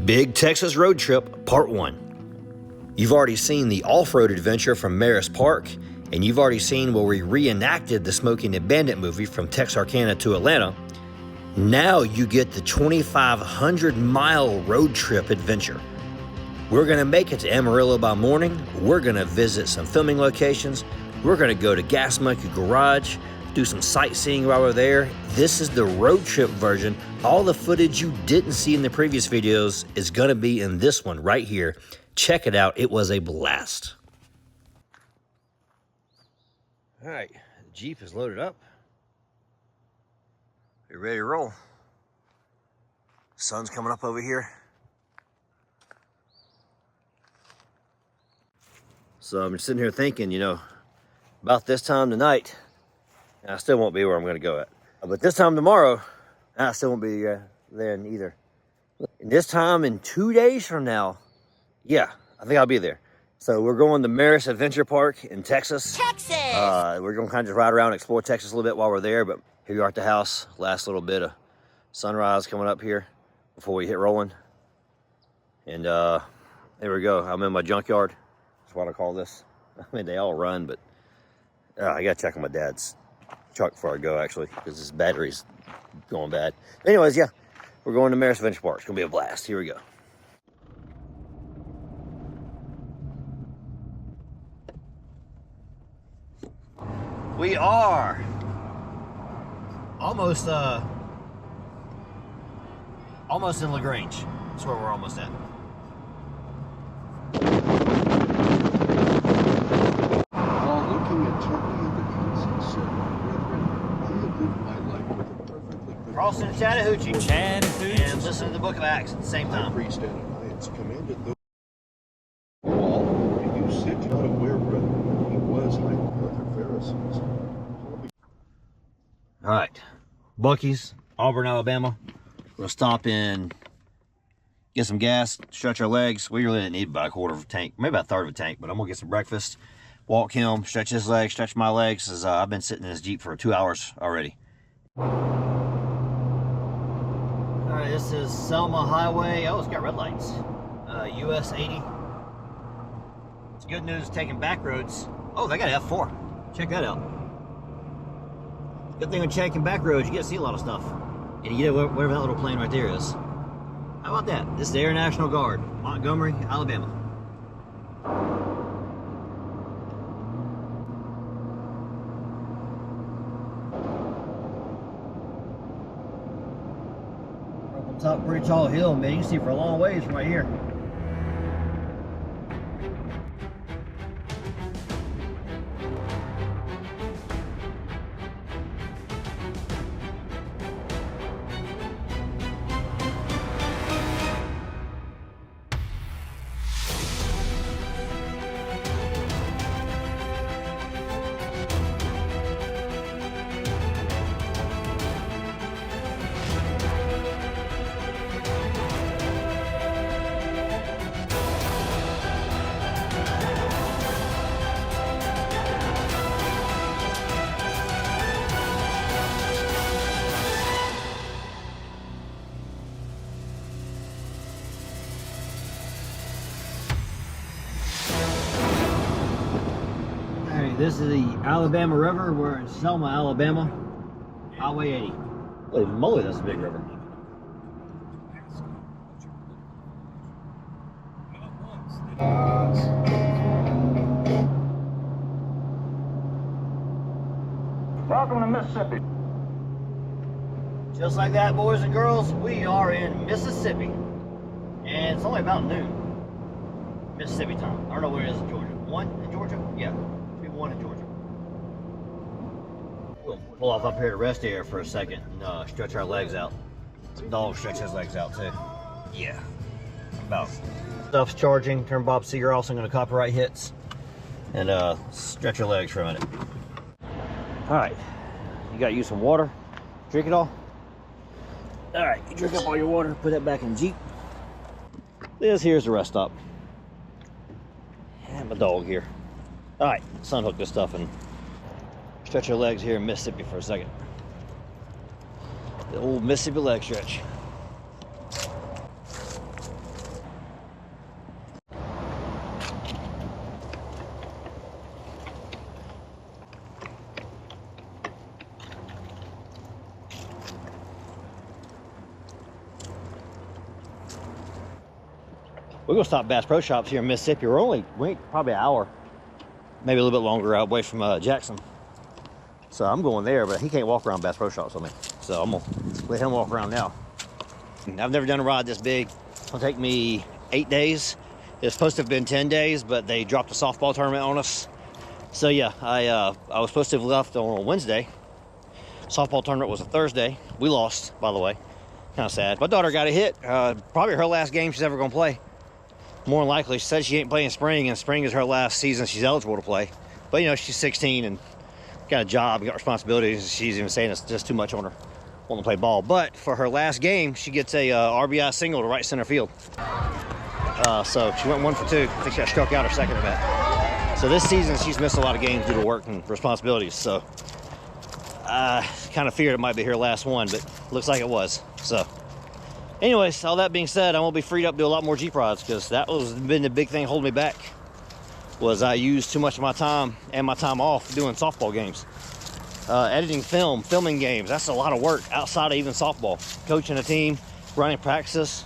Big Texas Road Trip, Part 1. You've already seen the off-road adventure from Merus Park, and you've already seen where we reenacted the Smokey and the Bandit movie from Texarkana to Atlanta. Now you get the 2,500-mile road trip adventure. We're gonna make it to Amarillo by morning. We're gonna visit some filming locations. We're gonna go to Gas Monkey Garage, do some sightseeing while we're there. This is the road trip version. All the footage you didn't see in the previous videos is gonna be in this one right here. Check it out, it was a blast. All right, the Jeep is loaded up. We're ready to roll. Sun's coming up over here. So I'm just sitting here thinking, you know, about this time tonight, and I still won't be where I'm gonna go at. But this time tomorrow, I still won't be there either. And this time in 2 days from now, yeah, I think I'll be there. So we're going to Merus Adventure Park in Texas. Texas! We're gonna kind of just ride around and explore Texas a little bit while we're there, but here we are at the house. Last little bit of sunrise coming up here before we hit rolling. And there we go. I'm in my junkyard. That's what I call this. I mean, they all run, but I gotta check on my dad's truck before I go, actually, because his battery's going bad. Anyways, yeah, we're going to Merus Adventure Park. It's gonna be a blast. Here we go. We are almost in Lagrange. That's where we're almost at. While looking at Turkey and the Kansas, said, "Brethren, I have lived my life with a perfectly good Crossing Chattahoochee and listening to the Book of Acts at the same I time. preached Ananias commanded those all, and you sit not aware, brethren, that he was like the other Pharisees. All right, Buc-ee's, Auburn, Alabama. We're gonna stop in, get some gas, stretch our legs. We really didn't need about a quarter of a tank, maybe about a third of a tank, but I'm gonna get some breakfast, walk him, stretch his legs, stretch my legs, as I've been sitting in this Jeep for 2 hours already. All right, this is Selma Highway. Oh, it's got red lights. US 80. It's good news taking back roads. Oh, they got F4. Check that out. Good thing with checking back roads, you get to see a lot of stuff. And you get whatever that little plane right there is. How about that? This is the Air National Guard, Montgomery, Alabama. Up on top, pretty tall hill, man. You can see for a long ways from right here. This is the Alabama River. We're in Selma, Alabama. Highway 80. Holy moly, that's a big river. Welcome to Mississippi. Just like that, boys and girls, we are in Mississippi. And it's only about noon. Mississippi time. I don't know where it is in Georgia. 1 in Georgia? Yeah. 1 in Georgia. We'll pull off up here to rest here for a second and stretch our legs out. Dog stretch his legs out too. Yeah. About. Stuff's charging. Turn Bob Seger off, so I'm going to copyright hits. And stretch your legs for a minute. Alright. You got to use some water. Drink it all. Alright, you drink up all your water, put that back in the Jeep. This here's the rest stop. And my dog here. All right, let's unhook this stuff and stretch your legs here in Mississippi for a second. The old Mississippi leg stretch. We're gonna stop Bass Pro Shops here in Mississippi. We're probably an hour, maybe a little bit longer away from Jackson. So I'm going there, but he can't walk around Bass Pro Shops with me. So I'm gonna let him walk around now. I've never done a ride this big. It'll take me 8 days. It's supposed to have been 10 days, but they dropped a softball tournament on us. So yeah, I was supposed to have left on a Wednesday. Softball tournament was a Thursday. We lost, by the way. Kind of sad. My daughter got a hit. Probably her last game she's ever gonna play. More than likely, she said she ain't playing spring, and spring is her last season she's eligible to play. But you know, she's 16 and got a job, got responsibilities. She's even saying it's just too much on her wanting to play ball. But for her last game, she gets a RBI single to right center field. So she went 1 for 2. I think she got struck out her second at bat. So this season, she's missed a lot of games due to work and responsibilities. So I kind of feared it might be her last one, but looks like it was. So anyways, all that being said, I'm gonna be freed up to do a lot more Jeep rides, because that was been the big thing holding me back. Was I used too much of my time and my time off doing softball games. Editing film, filming games, that's a lot of work outside of even softball. Coaching a team, running practices,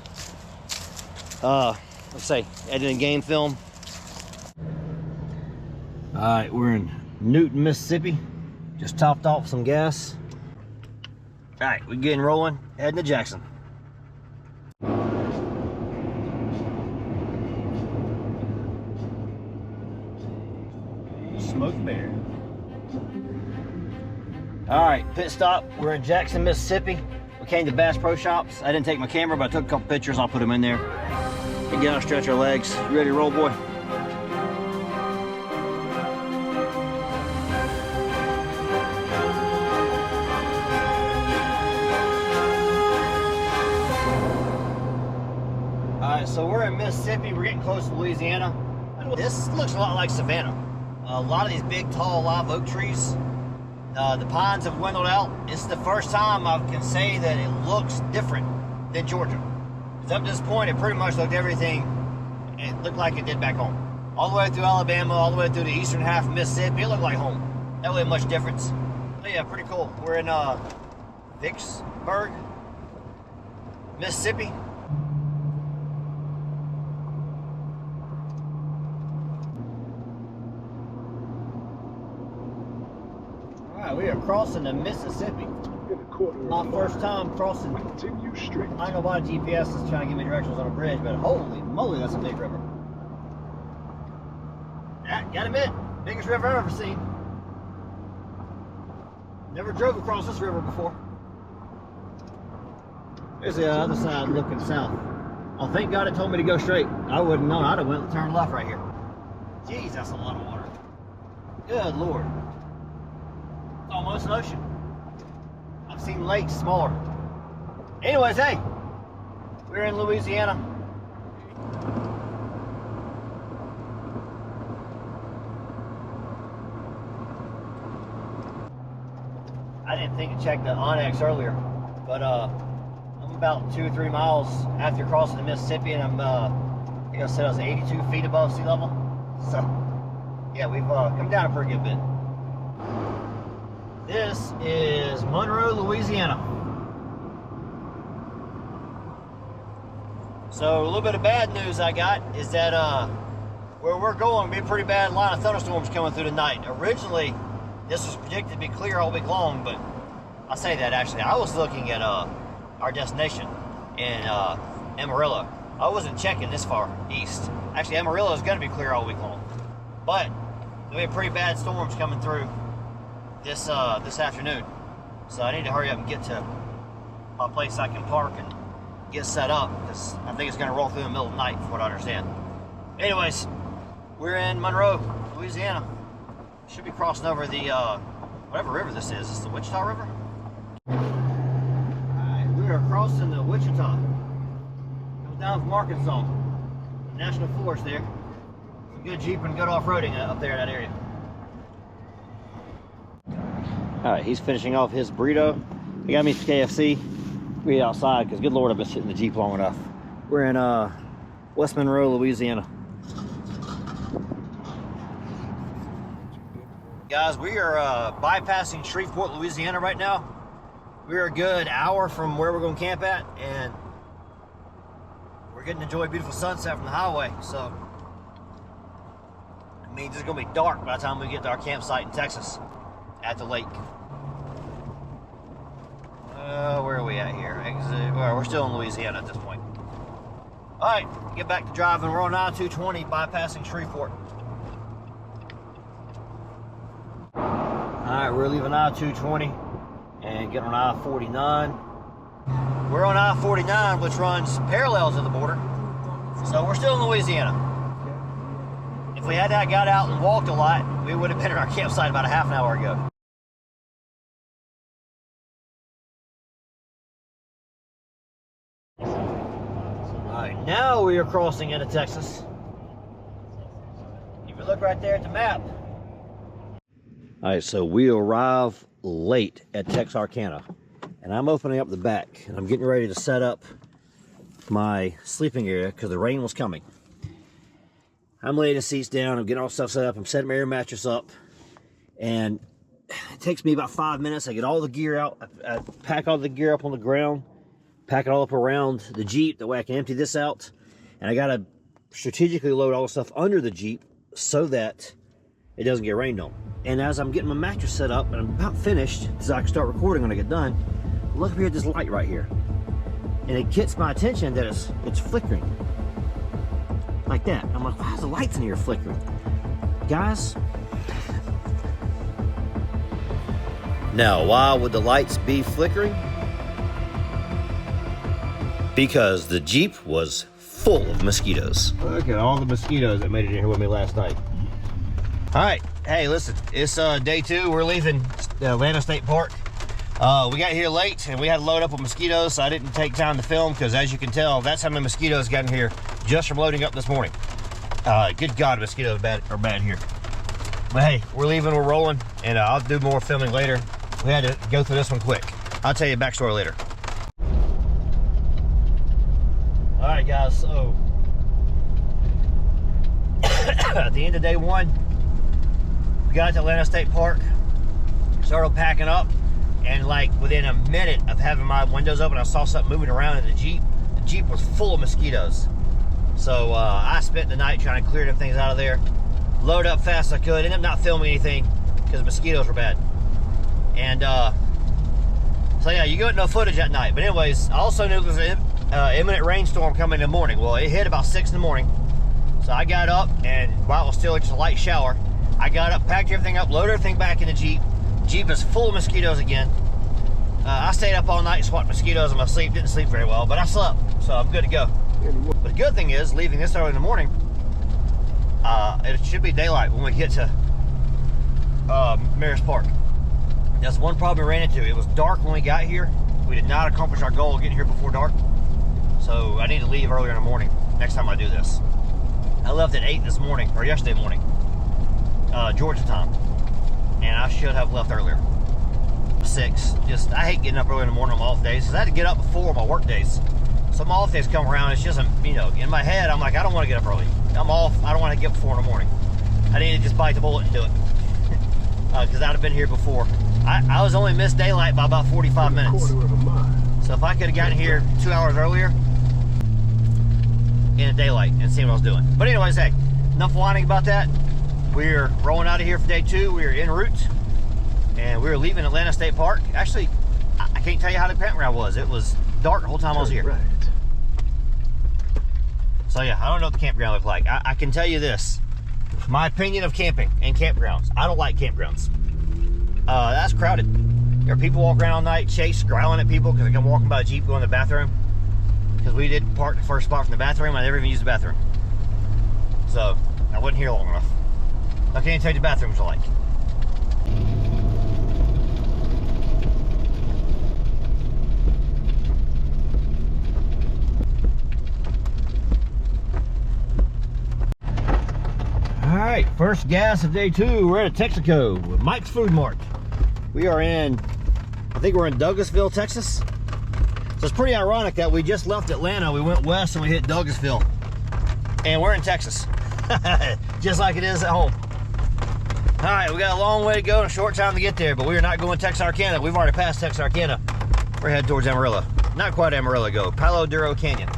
let's say editing game film. All right, we're in Newton, Mississippi. Just topped off some gas. All right, we're getting rolling, heading to Jackson. Smoked bear. All right, pit stop. We're in Jackson, Mississippi. We came to Bass Pro Shops. I didn't take my camera, but I took a couple pictures. I'll put them in there. And get out, stretch our legs. You ready to roll, boy? All right, so we're in Mississippi. We're getting close to Louisiana. This looks a lot like Savannah. A lot of these big, tall, live oak trees. The pines have dwindled out. It's the first time I can say that it looks different than Georgia. Because up to this point, it pretty much looked everything, it looked like it did back home. All the way through Alabama, all the way through the eastern half of Mississippi, it looked like home. That wasn't much difference. But yeah, pretty cool. We're in Vicksburg, Mississippi. We are crossing the Mississippi. My first time crossing. Continue straight. I know about a GPS is trying to give me directions on a bridge, but holy moly, that's a big river. Yeah, gotta admit, biggest river I've ever seen. Never drove across this river before. There's the other side looking south. Oh, thank God it told me to go straight. I wouldn't know. I'd have went and turned left right here. Jeez, that's a lot of water. Good Lord. Almost an ocean. I've seen lakes smaller. Anyways, hey, we're in Louisiana. I didn't think to check the Onyx earlier, but I'm about 2 or 3 miles after crossing the Mississippi, and I think I said I was 82 feet above sea level. So yeah, we've come down a pretty good bit. This is Monroe, Louisiana. So a little bit of bad news I got is that where we're going will be a pretty bad line of thunderstorms coming through the night. Originally, this was predicted to be clear all week long, but I say that actually. I was looking at our destination in Amarillo. I wasn't checking this far east. Actually, Amarillo is going to be clear all week long, but there'll be pretty bad storms coming through this afternoon. So I need to hurry up and get to a place I can park and get set up, because I think it's going to roll through the middle of the night, from what I understand. Anyways, we're in Monroe, Louisiana. Should be crossing over the whatever river this is. Is this the Wichita River? Alright, we are crossing the Wichita. Comes down from Arkansas. National Forest there. Some good Jeep and good off-roading up there in that area. Alright, he's finishing off his burrito. He got me some KFC. We outside, because good Lord, I've been sitting in the Jeep long enough. We're in West Monroe, Louisiana. Guys, we are bypassing Shreveport, Louisiana right now. We're a good hour from where we're going to camp at, and we're we're getting to enjoy a beautiful sunset from the highway. So it means it's gonna be dark by the time we get to our campsite in Texas at the lake. Where are we at here? Exit. Well, we're still in Louisiana at this point. All right, get back to driving. We're on I-220 bypassing Shreveport. All right, we're leaving I-220 and getting on I-49. We're on I-49, which runs parallel to the border. So we're still in Louisiana. If we had not got out and walked a lot, we would have been at our campsite about a half an hour ago. Alright, now we are crossing into Texas. If you look right there at the map. Alright, so we arrive late at Texarkana. And I'm opening up the back. And I'm getting ready to set up my sleeping area because the rain was coming. I'm laying the seats down. I'm getting all stuff set up. I'm setting my air mattress up. And it takes me about 5 minutes. I get all the gear out. I pack all the gear up on the ground. Pack it all up around the Jeep. That way I can empty this out. And I got to strategically load all the stuff under the Jeep so that it doesn't get rained on. And as I'm getting my mattress set up and I'm about finished, so I can start recording when I get done, look up here at this light right here. And it gets my attention that it's flickering. Like that. I'm like, why is the lights in here flickering? Guys. Now, why would the lights be flickering? Because the Jeep was full of mosquitoes. Look at all the mosquitoes that made it in here with me last night. All right, hey, listen, it's day 2. We're leaving Atlanta State Park. We got here late and we had to load up with mosquitoes, so I didn't take time to film because, as you can tell, that's how many mosquitoes got in here just from loading up this morning. Good God, mosquitoes are bad here. But hey, we're leaving, we're rolling, and I'll do more filming later. We had to go through this one quick. I'll tell you a backstory later. All right, guys, so at the end of day 1, we got to Atlanta State Park, started packing up, and like within a minute of having my windows open, I saw something moving around in the Jeep. The Jeep was full of mosquitoes. So I spent the night trying to clear them things out of there, load up fast as I could, ended up not filming anything because the mosquitoes were bad. And so yeah, you got no footage that night. But anyways, I also knew there was an imminent rainstorm coming in the morning. Well, it hit about 6 in the morning. So I got up, and while it was still just a light shower, I got up, packed everything up, loaded everything back in the Jeep. Jeep is full of mosquitoes again. I stayed up all night and swatted mosquitoes in my sleep. Didn't sleep very well, but I slept, so I'm good to go. But the good thing is, leaving this early in the morning, it should be daylight when we get to Merus Park. That's one problem we ran into. It was dark when we got here. We did not accomplish our goal of getting here before dark. So I need to leave earlier in the morning next time I do this. I left at 8 this morning, or yesterday morning, Georgia time. And I should have left earlier. 6. I hate getting up early in the morning on my off days because I had to get up before my work days. So my off days come around, it's just, you know, in my head, I'm like, I don't want to get up early. I'm off, I don't want to get up 4 in the morning. I need to just bite the bullet and do it. Because I'd have been here before. I was only missed daylight by about 45 minutes. So if I could have gotten here 2 hours earlier in the daylight and seen what I was doing. But anyways, hey, enough whining about that. We're rolling out of here for day 2. We're en route. And we're leaving Atlanta State Park. Actually, I can't tell you how the campground was. It was dark the whole time I was here. Right. So yeah, I don't know what the campground looked like. I can tell you this. My opinion of camping and campgrounds. I don't like campgrounds. That's crowded. There are people walking around all night, growling at people because they come walking by a Jeep going to the bathroom. Because we did park the first spot from the bathroom. I never even used the bathroom. So, I wasn't here long enough. I can't tell you the bathrooms are like. Alright, first gas of day 2. We're at Texaco with Mike's Food Mart. We are in, I think we're in Douglasville, Texas. So it's pretty ironic that we just left Atlanta, we went west and we hit Douglasville. And we're in Texas. Just like it is at home. Alright, we got a long way to go and a short time to get there, but we are not going Texarkana. We've already passed Texarkana. We're headed towards Amarillo. Not quite Amarillo, go. Palo, Duro Canyon.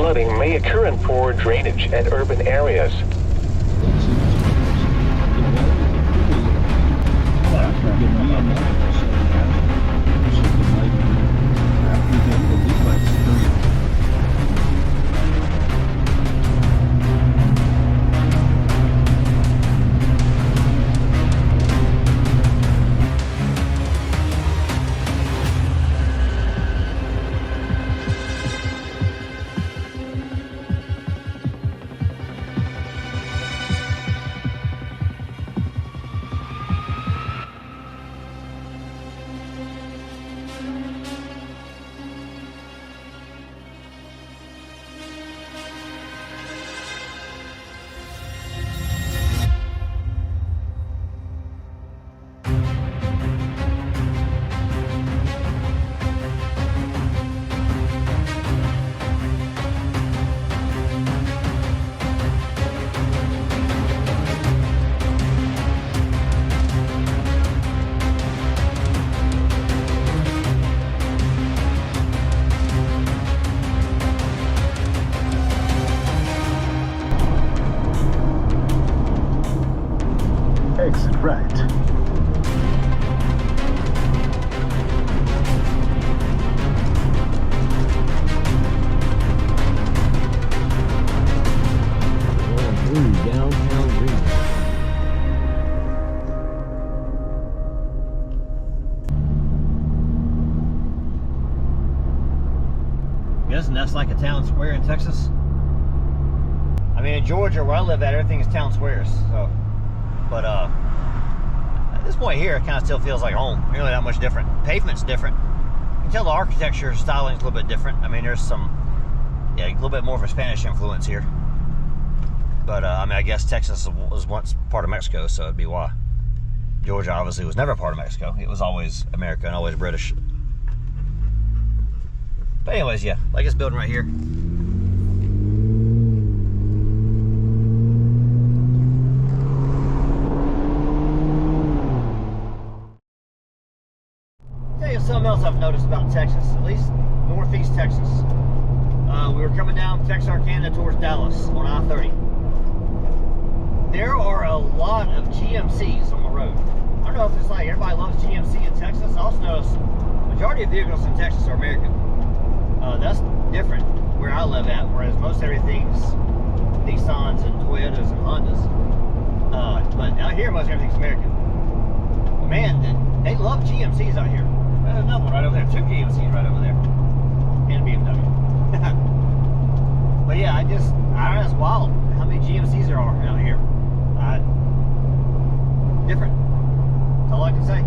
flooding may occur in poor drainage and urban areas. Exit right. Going through downtown Greenville. Guessing that's like a town square in Texas. I mean, in Georgia, where I live at, everything is town squares. So, but at this point here, it kind of still feels like home. Really, not much different. Pavement's different. You can tell the architecture styling's a little bit different. I mean, there's some, yeah, a little bit more of a Spanish influence here. But I mean, I guess Texas was once part of Mexico, so it'd be why. Georgia obviously was never part of Mexico. It was always America and always British. But anyways, yeah, like this building right here. Tell you something else I've noticed about Texas, at least northeast Texas. We were coming down Texarkana towards Dallas on I-30. There are a lot of GMCs on the road. I don't know if it's like everybody loves GMC in Texas. I also notice the majority of vehicles in Texas are American. That's different where I live at, whereas most everything's Nissans and Toyotas and Hondas. But out here, most everything's American. Man, they love GMCs out here. There's another one right over there. 2 GMCs right over there. And a BMW. But yeah, I don't know, it's wild how many GMCs there are out here. Different. That's all I can say.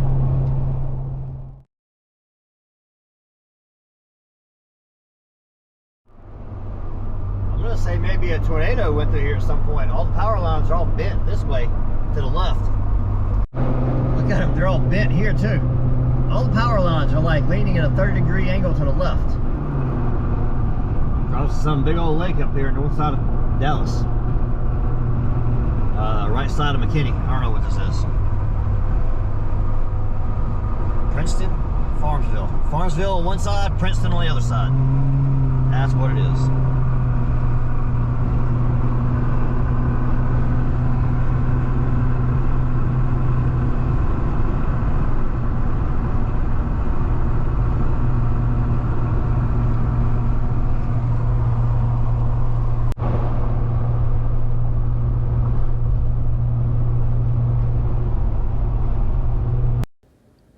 I'm gonna say maybe a tornado went through here at some point. All the power lines are all bent this way to the left. Look at them, they're all bent here too. All the power lines are like leaning at a 30-degree angle to the left. Across some big old lake up here, north side of Dallas. Right side of McKinney. I don't know what this is. Princeton, Farmsville. Farmsville on one side, Princeton on the other side. That's what it is.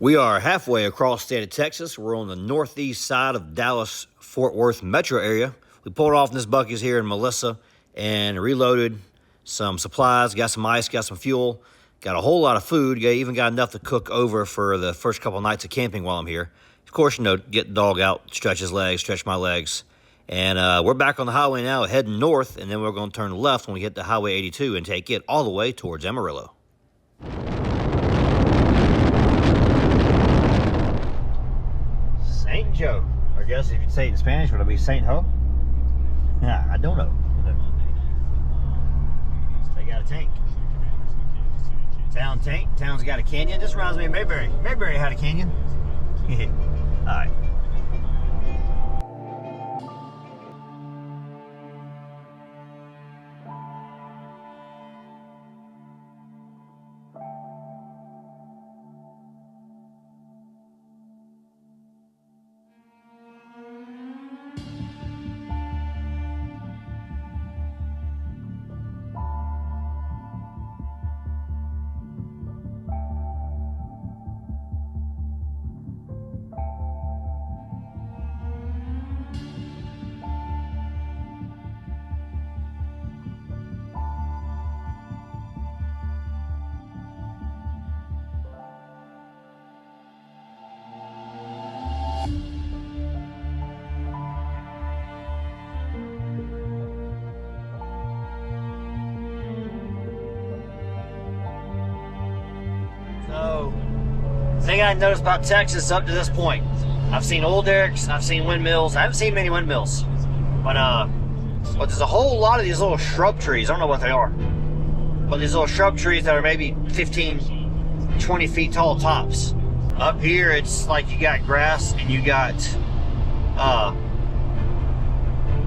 We are halfway across the state of Texas. We're on the northeast side of Dallas-Fort Worth metro area. We pulled off in this Buc-ee's here in Melissa and reloaded some supplies, got some ice, got some fuel, got a whole lot of food, even got enough to cook over for the first couple nights of camping while I'm here. Of course, you know, get the dog out, stretch his legs, stretch my legs. And we're back on the highway now, heading north, and then we're going to turn left when we hit the Highway 82 and take it all the way towards Amarillo. Saint Joe. I guess if you'd say it in Spanish, would it be Saint Ho? Yeah, I don't know. They got a tank. Town tank. Town's got a canyon. This reminds me of Mayberry. Mayberry had a canyon. Alright. thing I noticed about Texas up to this point, I've seen oil derricks, I've seen windmills. I haven't seen many windmills, but there's a whole lot of these little shrub trees. I don't know what they are, but these little shrub trees that are maybe 15, 20 feet tall tops. Up here, it's like you got grass and you got,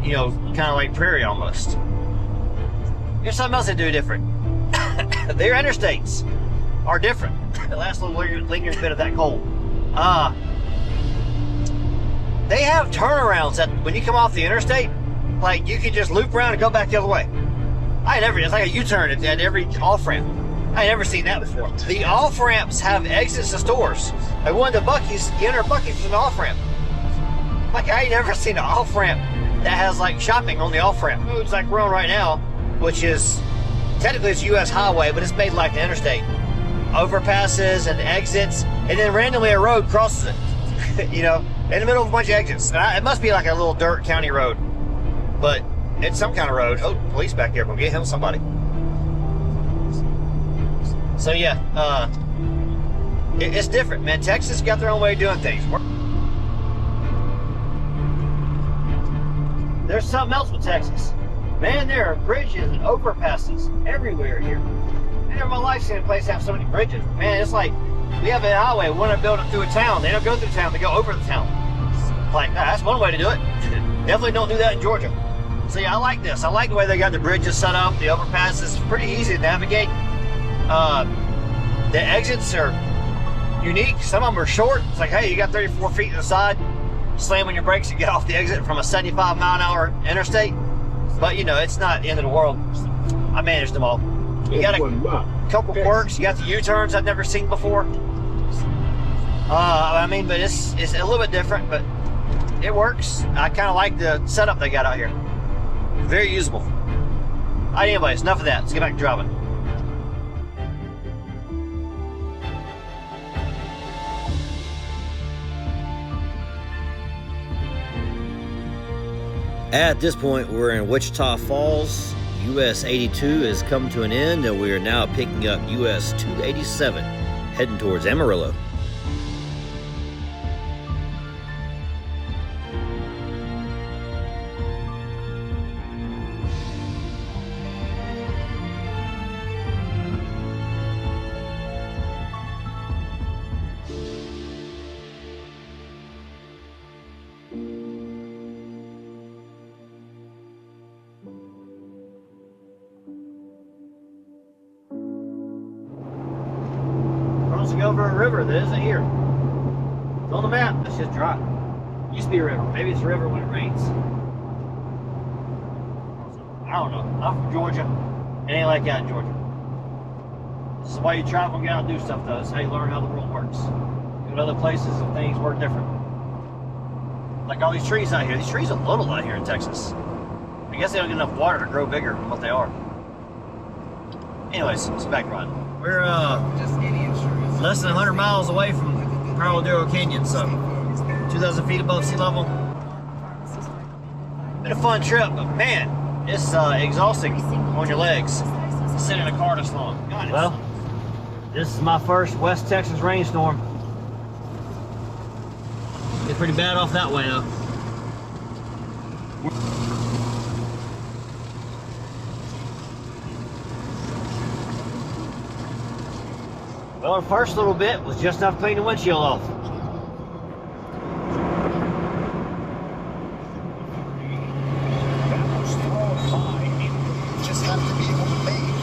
you know, kind of like prairie almost. Here's something else they do different. Their interstates are different. The last little lingering bit of that cold. They have turnarounds that when you come off the interstate, like you can just loop around and go back the other way. It's like a U-turn at every off-ramp. I ain't never seen that before. The off-ramps have exits to stores. Like one of the Buc-ee's, you enter Buc-ee's from an off-ramp. Like I ain't never seen an off-ramp that has like shopping on the off-ramp. It's like we're on right now, which is, technically it's US Highway, but it's made like the interstate. Overpasses and exits, and then randomly a road crosses it. You know, in the middle of a bunch of exits. It must be like a little dirt county road, but it's some kind of road. Oh, police back here. We'll get him somebody. So yeah, it's different, man. Texas got their own way of doing things. There's something else with Texas. Man, there are bridges and overpasses everywhere here. I never in my life seen a place have so many bridges. Man, it's like we have a highway, we want to build it through a town. They don't go through town, they go over the town. Like, that's one way to do it. Definitely don't do that in Georgia. So yeah, I like this. I like the way they got the bridges set up, the overpasses. It's pretty easy to navigate. The exits are unique. Some of them are short. It's like, hey, you got 34 feet to the side. Slam on your brakes and get off the exit from a 75-mile-an-hour interstate. But you know, it's not the end of the world. I managed them all. You got a couple quirks. You got the U-turns I've never seen before. I mean, but it's a little bit different, but it works. I kind of like the setup they got out here. Very usable. All right, anyways, enough of that. Let's get back to driving. At this point, we're in Wichita Falls. US 82 has come to an end, and we are now picking up US 287, heading towards Amarillo. Over a river that isn't here. It's on the map. It's just dry. It used to be a river. Maybe it's a river when it rains. I don't know. I'm from Georgia. It ain't like that in Georgia. This is why you travel and get out and do stuff, though. It's how you learn how the world works. Go to other places and things work different. Like all these trees out here. These trees are little out here in Texas. I guess they don't get enough water to grow bigger than what they are. Anyways, it's back riding. We're less than 100 miles away from Duro Canyon, so 2,000 feet above sea level. Been a fun trip, but man, it's exhausting on your legs to sit in a car this long. Well, this is my first West Texas rainstorm. It's pretty bad off that way though. Well, our first little bit was just enough to clean the windshield off. Just have to be obeyed.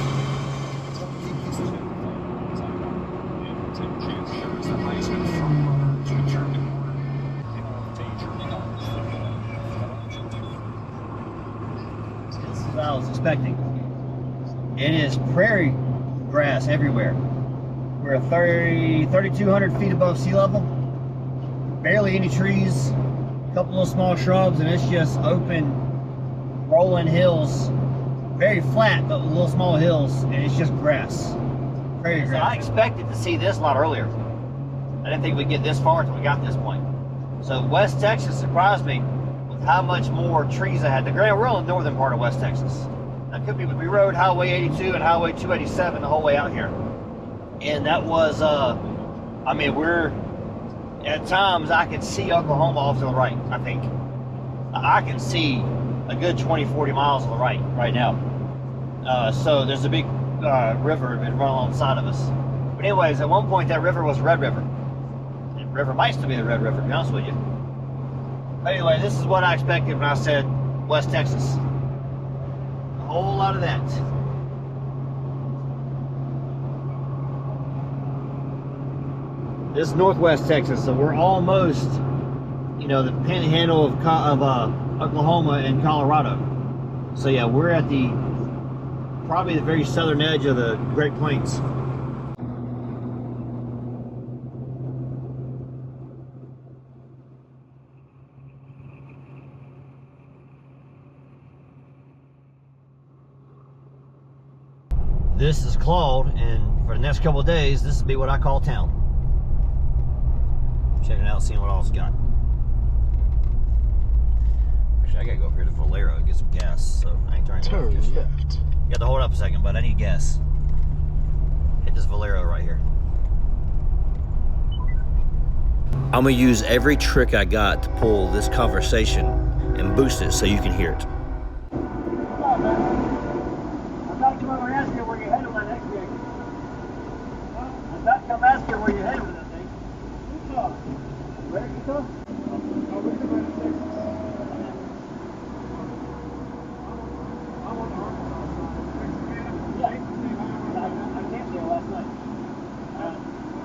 This is what I was expecting. It is prairie grass everywhere. We're 3,200 feet above sea level. Barely any trees, a couple of small shrubs, and it's just open, rolling hills. Very flat, but with little small hills, and it's just grass. Prairie grass. So I expected to see this a lot earlier. I didn't think we'd get this far until we got to this point. So West Texas surprised me with how much more trees I had. We're on the northern part of West Texas. That could be, we rode Highway 82 and Highway 287 the whole way out here. And that was I mean, at times I can see Oklahoma off to the right, I think. I can see a good 20, 40 miles to the right now. So there's a big river that runs alongside of us. But anyways, at one point that river was Red River. The river might still be the Red River, to be honest with you. But anyway, this is what I expected when I said West Texas. A whole lot of that. This is Northwest Texas, so we're almost, you know, the panhandle of Oklahoma and Colorado. So yeah, we're at probably the very southern edge of the Great Plains. This is Claude, and for the next couple of days, this will be what I call town. Checking out, seeing what all's got. Actually, I gotta go up here to Valero and get some gas, so I ain't trying to Turn left. You have to hold up a second, but I need gas. Hit this Valero right here. I'm gonna use every trick I got to pull this conversation and boost it so you can hear it. Come on, man. I'm about to come over and ask you where you're headed with that next gig. I'm about to come ask you where you're headed with that thing. Utah. Where, Utah? Oh, we're going to Texas. I want to Yeah. I camped there last night.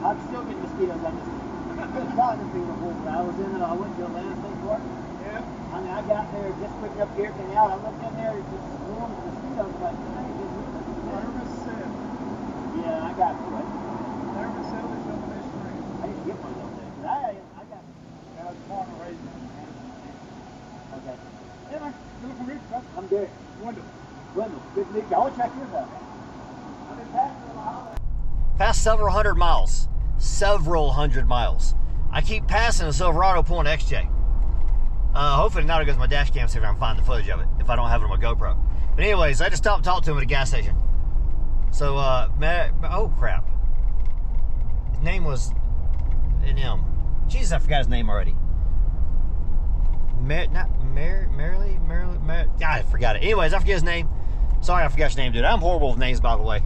I'm still getting mosquitoes. I just probably just being a fool. I was I went to Atlanta State Park. Yeah. I mean, I got there just picking up everything out. I looked in there, just warm mosquitoes. Like, I ain't getting rid of it. Nervous set. Yeah, I got it. Nervous set is on this street. I didn't get one of those things. I got it. Now it's part of raising. Okay. Yeah, man. You look for me, bro. I'm good. Wonderful. Wendell, good to meet you. I want to check yours out. I've been passing a lot. Past several hundred miles. Several hundred miles. I keep passing a Silverado pulling XJ. Hopefully not goes my dash cam, see if I can find the footage of it, if I don't have it on my GoPro. But anyways, I just stopped and talked to him at a gas station. So, oh crap. His name was an M. Jesus, I forgot his name already. I forgot it. Anyways, I forget his name. Sorry, I forgot your name, dude. I'm horrible with names, by the way.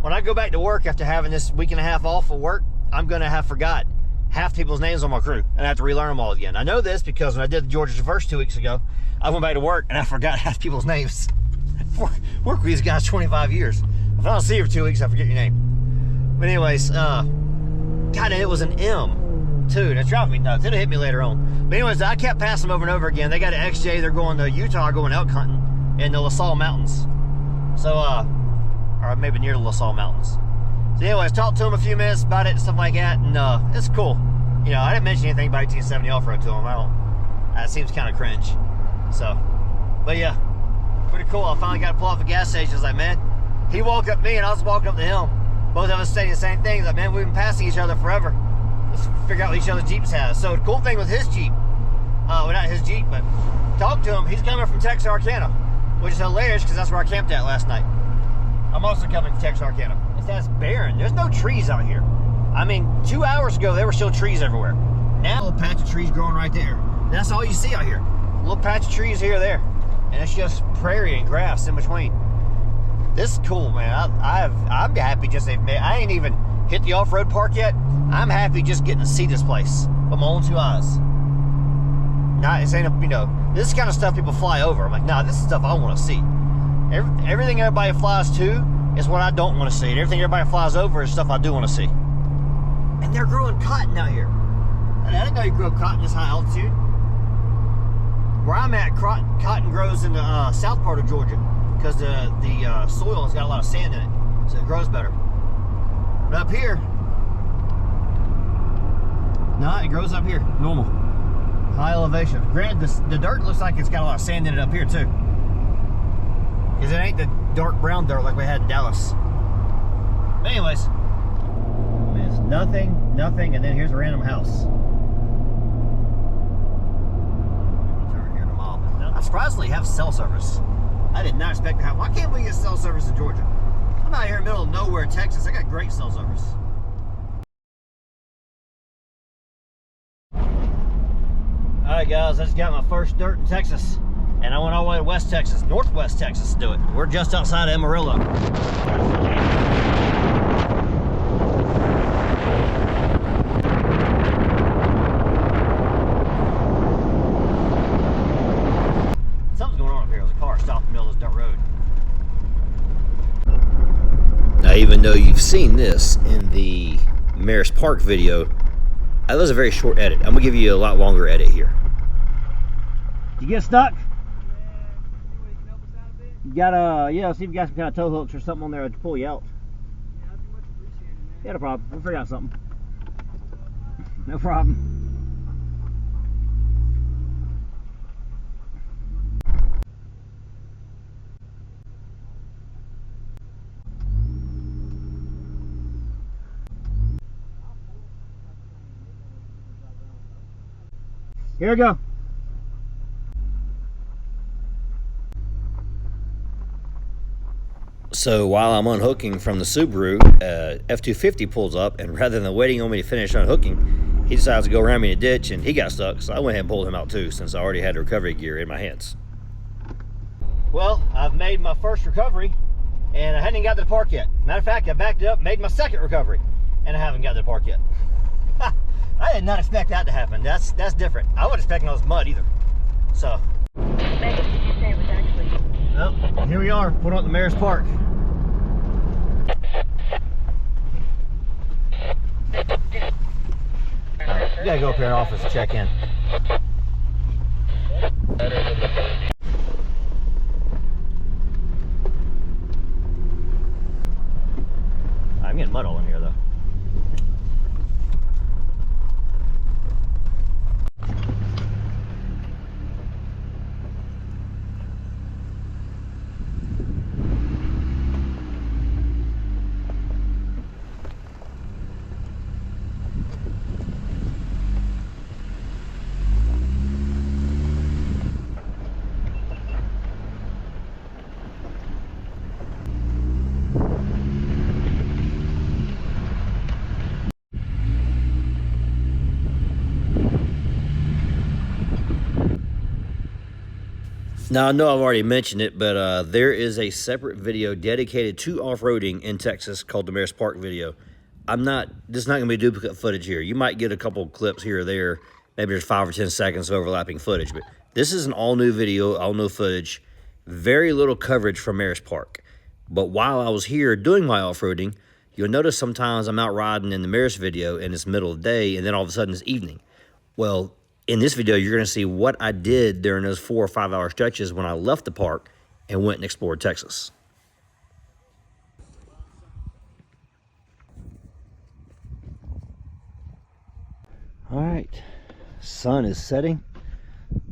When I go back to work after having this week and a half off of work, I'm going to have forgot half people's names on my crew, and I have to relearn them all again. I know this because when I did the Georgia Traverse 2 weeks ago, I went back to work and I forgot half people's names. Work with these guys 25 years. If I don't see you for 2 weeks, I forget your name. But anyways, God, it was an M too, and it's driving me nuts. It'll hit me later on. But anyways, I kept passing them over and over again. They got an XJ. They're going to Utah, going elk hunting in the LaSalle Mountains. So, or maybe near the LaSalle Mountains. So anyways, talked to him a few minutes about it and stuff like that, and it's cool. You know, I didn't mention anything about 1870 off-road to him. That seems kind of cringe. So, but yeah, pretty cool. I finally got to pull off a gas station. I was like, man, he walked up to me and I was walking up to him. Both of us saying the same thing. Like, man, we've been passing each other forever. Let's figure out what each other's Jeeps has. So the cool thing with his Jeep, well, not his Jeep, but talk to him. He's coming from Texarkana, which is hilarious because that's where I camped at last night. I'm also coming to Texarkana. That's barren. There's no trees out here. I mean, 2 hours ago, there were still trees everywhere. Now, a little patch of trees growing right there. And that's all you see out here. A little patch of trees here or there. And it's just prairie and grass in between. This is cool, man. I'm happy just, I ain't even hit the off-road park yet. I'm happy just getting to see this place with my own 2 eyes. Not, this ain't, you know, this is kind of stuff people fly over. I'm like, nah, this is stuff I want to see. Everything everybody flies to is what I don't want to see. And everything everybody flies over is stuff I do want to see. And they're growing cotton out here. I didn't know you grow cotton this high altitude. Where I'm at, cotton grows in the south part of Georgia because the soil has got a lot of sand in it, so it grows better. But up here, no, it grows up here, normal, high elevation. Granted, the dirt looks like it's got a lot of sand in it up here too, because it ain't the dark brown dirt like we had in Dallas. But anyways, there's nothing, and then here's a random house. Turn here in a mile. I surprisingly have cell service. I did not expect to have. Why can't we get cell service in Georgia? I'm out here in the middle of nowhere, Texas. I got great cell service. Alright guys, I just got my first dirt in Texas. And I went all the way to West Texas, Northwest Texas to do it. We're just outside of Amarillo. Something's going on up here. There's a car stopped in the middle of this dirt road. Now, even though you've seen this in the Merus Park video, that was a very short edit. I'm gonna give you a lot longer edit here. You get stuck? You gotta, yeah, see if you got some kind of tow hooks or something on there to pull you out. Yeah, that's much appreciated, man. Yeah, no problem. We'll figure out something. No problem. Here we go. So while I'm unhooking from the Subaru, F-250 pulls up, and rather than waiting on me to finish unhooking, he decides to go around me in a ditch, and he got stuck, so I went ahead and pulled him out too, since I already had recovery gear in my hands. Well, I've made my first recovery, and I hadn't even got to the park yet. Matter of fact, I backed it up, made my second recovery, and I haven't got to the park yet. I did not expect that to happen. That's different. I wasn't expecting all this mud either. So. Megan, did you say it was actually? Well, here we are, put on the Merus Park. Alright, we gotta go up here in the office and check in. I'm getting mud all in here though. Now, I know I've already mentioned it, but there is a separate video dedicated to off-roading in Texas called the Merus Park video. This is not going to be duplicate footage here. You might get a couple clips here or there. Maybe there's 5 or 10 seconds of overlapping footage, but this is an all-new video, all-new footage. Very little coverage from Merus Park. But while I was here doing my off-roading, you'll notice sometimes I'm out riding in the Merus video and it's middle of the day, and then all of a sudden it's evening. Well, in this video, you're going to see what I did during those 4 or 5 hour stretches when I left the park and went and explored Texas. All right, sun is setting.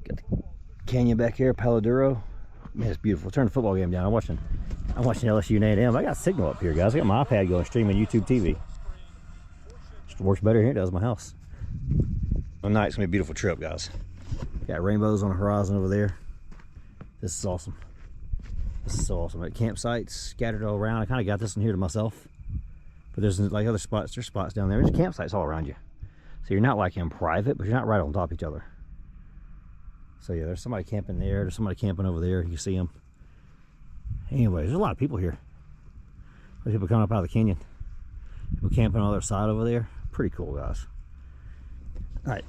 Got the canyon back here, Palo Duro. Man, it's beautiful. Turn the football game down. I'm watching LSU and A&M. I got signal up here, guys. I got my iPad going, streaming YouTube TV. Just works better here than it does in my house. Tonight it's gonna be a beautiful trip, guys. Got rainbows on the horizon over there. This is awesome. This is so awesome. At campsites scattered all around. I kind of got this one here to myself, but there's like other spots. There's spots down there. There's campsites all around you, so you're not like in private, but you're not right on top of each other. So yeah, there's somebody camping there. There's somebody camping over there. You can see them. Anyway, there's a lot of people here. There's people coming up out of the canyon. People camping on the other side over there. Pretty cool, guys. All right.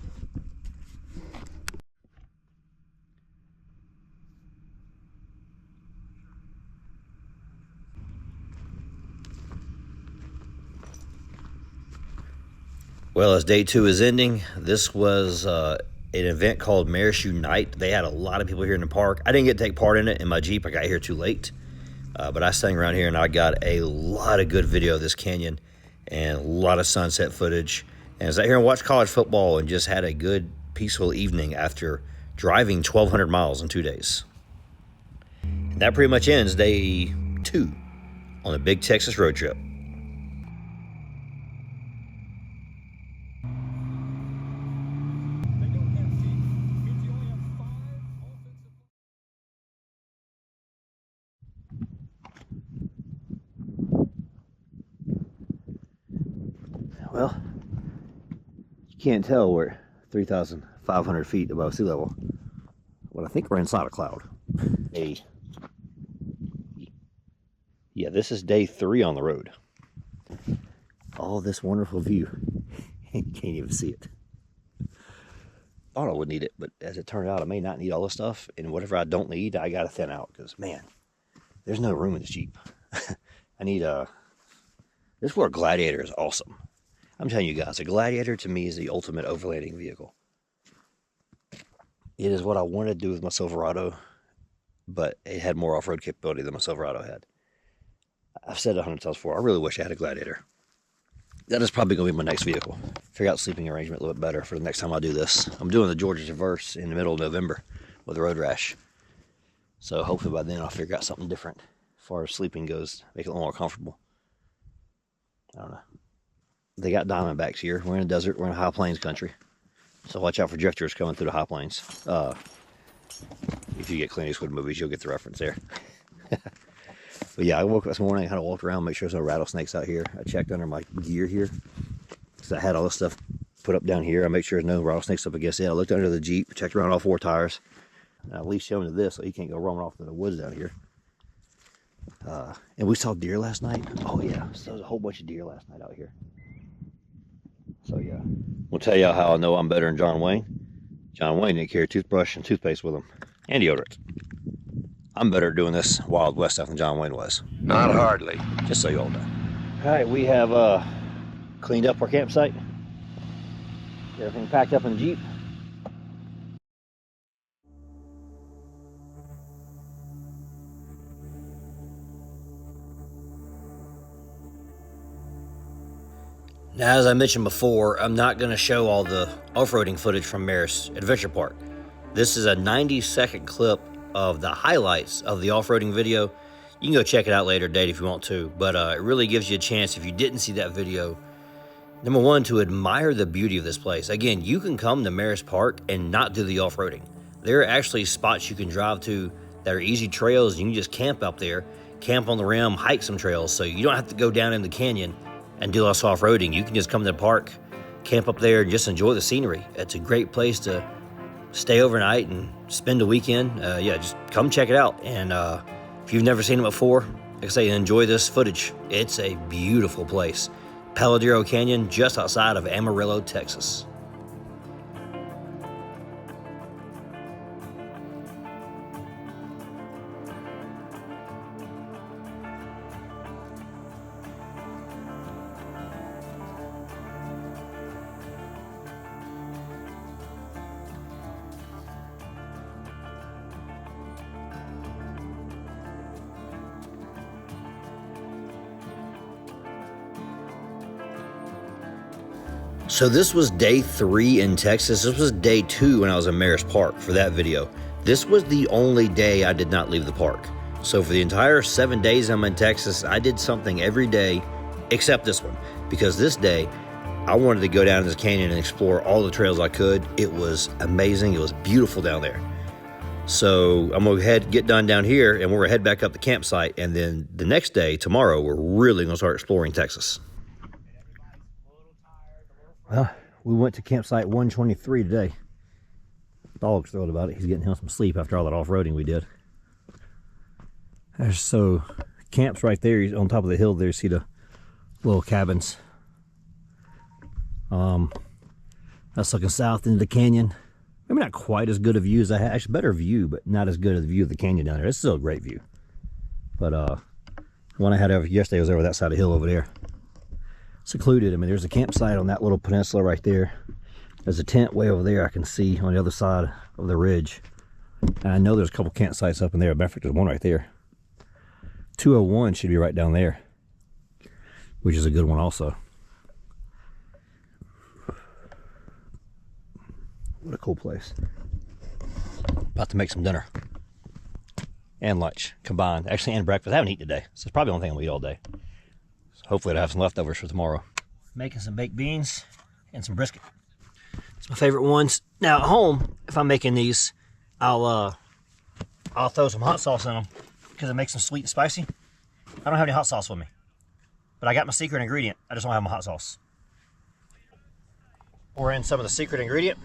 Well, as day 2 is ending, this was an event called Merus Unite. They had a lot of people here in the park. I didn't get to take part in it in my Jeep. I got here too late. But I sang around here and I got a lot of good video of this canyon and a lot of sunset footage. And I sat here and watched college football and just had a good, peaceful evening after driving 1,200 miles in 2 days. And that pretty much ends day 2 on a big Texas road trip. Well, you can't tell we're 3,500 500 feet above sea level. Well, I think we're inside a cloud. Yeah, this is day 3 on the road. All this wonderful view. Can't even see it. Thought I would need it, but as it turned out, I may not need all this stuff. And whatever I don't need, I gotta thin out because, man, there's no room in this Jeep. I need this Ford Gladiator is awesome. I'm telling you guys, a Gladiator to me is the ultimate overlanding vehicle. It is what I wanted to do with my Silverado, but it had more off-road capability than my Silverado had. I've said it 100 times before, I really wish I had a Gladiator. That is probably going to be my next vehicle. Figure out the sleeping arrangement a little bit better for the next time I do this. I'm doing the Georgia Traverse in the middle of November with a road rash. So hopefully by then I'll figure out something different as far as sleeping goes, make it a little more comfortable. I don't know. They got Diamondbacks here. We're in a desert. We're in a high plains country. So watch out for drifters coming through the high plains. If you get Clint Eastwood movies, you'll get the reference there. But yeah, I woke up this morning, I had to walk around, make sure there's no rattlesnakes out here. I checked under my gear here, because I had all this stuff put up down here. I make sure there's no rattlesnakes up against it. I looked under the Jeep, checked around all 4 tires. And I at least showed him this, so he can't go roaming off in the woods down here. And we saw deer last night. Oh yeah, so there was a whole bunch of deer last night out here. So yeah, we'll tell y'all how I know I'm better than John Wayne. John Wayne didn't carry a toothbrush and toothpaste with him, and deodorant. I'm better at doing this Wild West stuff than John Wayne was. Not hardly. Just so you all know. All right, we have cleaned up our campsite. Get everything packed up in the Jeep. Now, as I mentioned before, I'm not going to show all the off-roading footage from Merus Adventure Park. This is a 90-second clip of the highlights of the off-roading video. You can go check it out later date if you want to, but it really gives you a chance, if you didn't see that video, number one, to admire the beauty of this place. Again, you can come to Merus Park and not do the off-roading. There are actually spots you can drive to that are easy trails. You can just camp up there, camp on the rim, hike some trails, so you don't have to go down in the canyon and do less off-roading. You can just come to the park, camp up there, and just enjoy the scenery. It's a great place to stay overnight and spend a weekend. Yeah, just come check it out. And if you've never seen it before, like I say, enjoy this footage. It's a beautiful place. Palo Canyon, just outside of Amarillo, Texas. So this was day 3 in Texas. This was day 2 when I was in Merus Park for that video. This was the only day I did not leave the park. So for the entire 7 days I'm in Texas, I did something every day except this one. Because this day, I wanted to go down this canyon and explore all the trails I could. It was amazing. It was beautiful down there. So I'm gonna get done down here, and we're gonna head back up the campsite. And then the next day, tomorrow, we're really gonna start exploring Texas. Well, we went to campsite 123 today. Dog's thrilled about it. He's getting him some sleep after all that off-roading we did. So, camp's right there. He's on top of the hill there. You see the little cabins. That's looking south into the canyon. Maybe not quite as good a view as I had. Actually, better view, but not as good as the view of the canyon down there. It's still a great view. But the one I had over yesterday was over that side of the hill over there. Secluded. I mean, there's a campsite on that little peninsula right there. There's a tent way over there I can see on the other side of the ridge. And I know there's a couple campsites up in there. Matter of fact, there's one right there. 201 should be right down there, which is a good one also. What a cool place. About to make some dinner and lunch combined, actually, and breakfast. I haven't eaten today, so it's probably the only thing I'll eat all day. Hopefully I'll have some leftovers for tomorrow. Making some baked beans and some brisket. It's my favorite ones. Now at home, if I'm making these, I'll throw some hot sauce in them because it makes them sweet and spicy. I don't have any hot sauce with me, but I got my secret ingredient. I just don't have my hot sauce. Pour in some of the secret ingredient.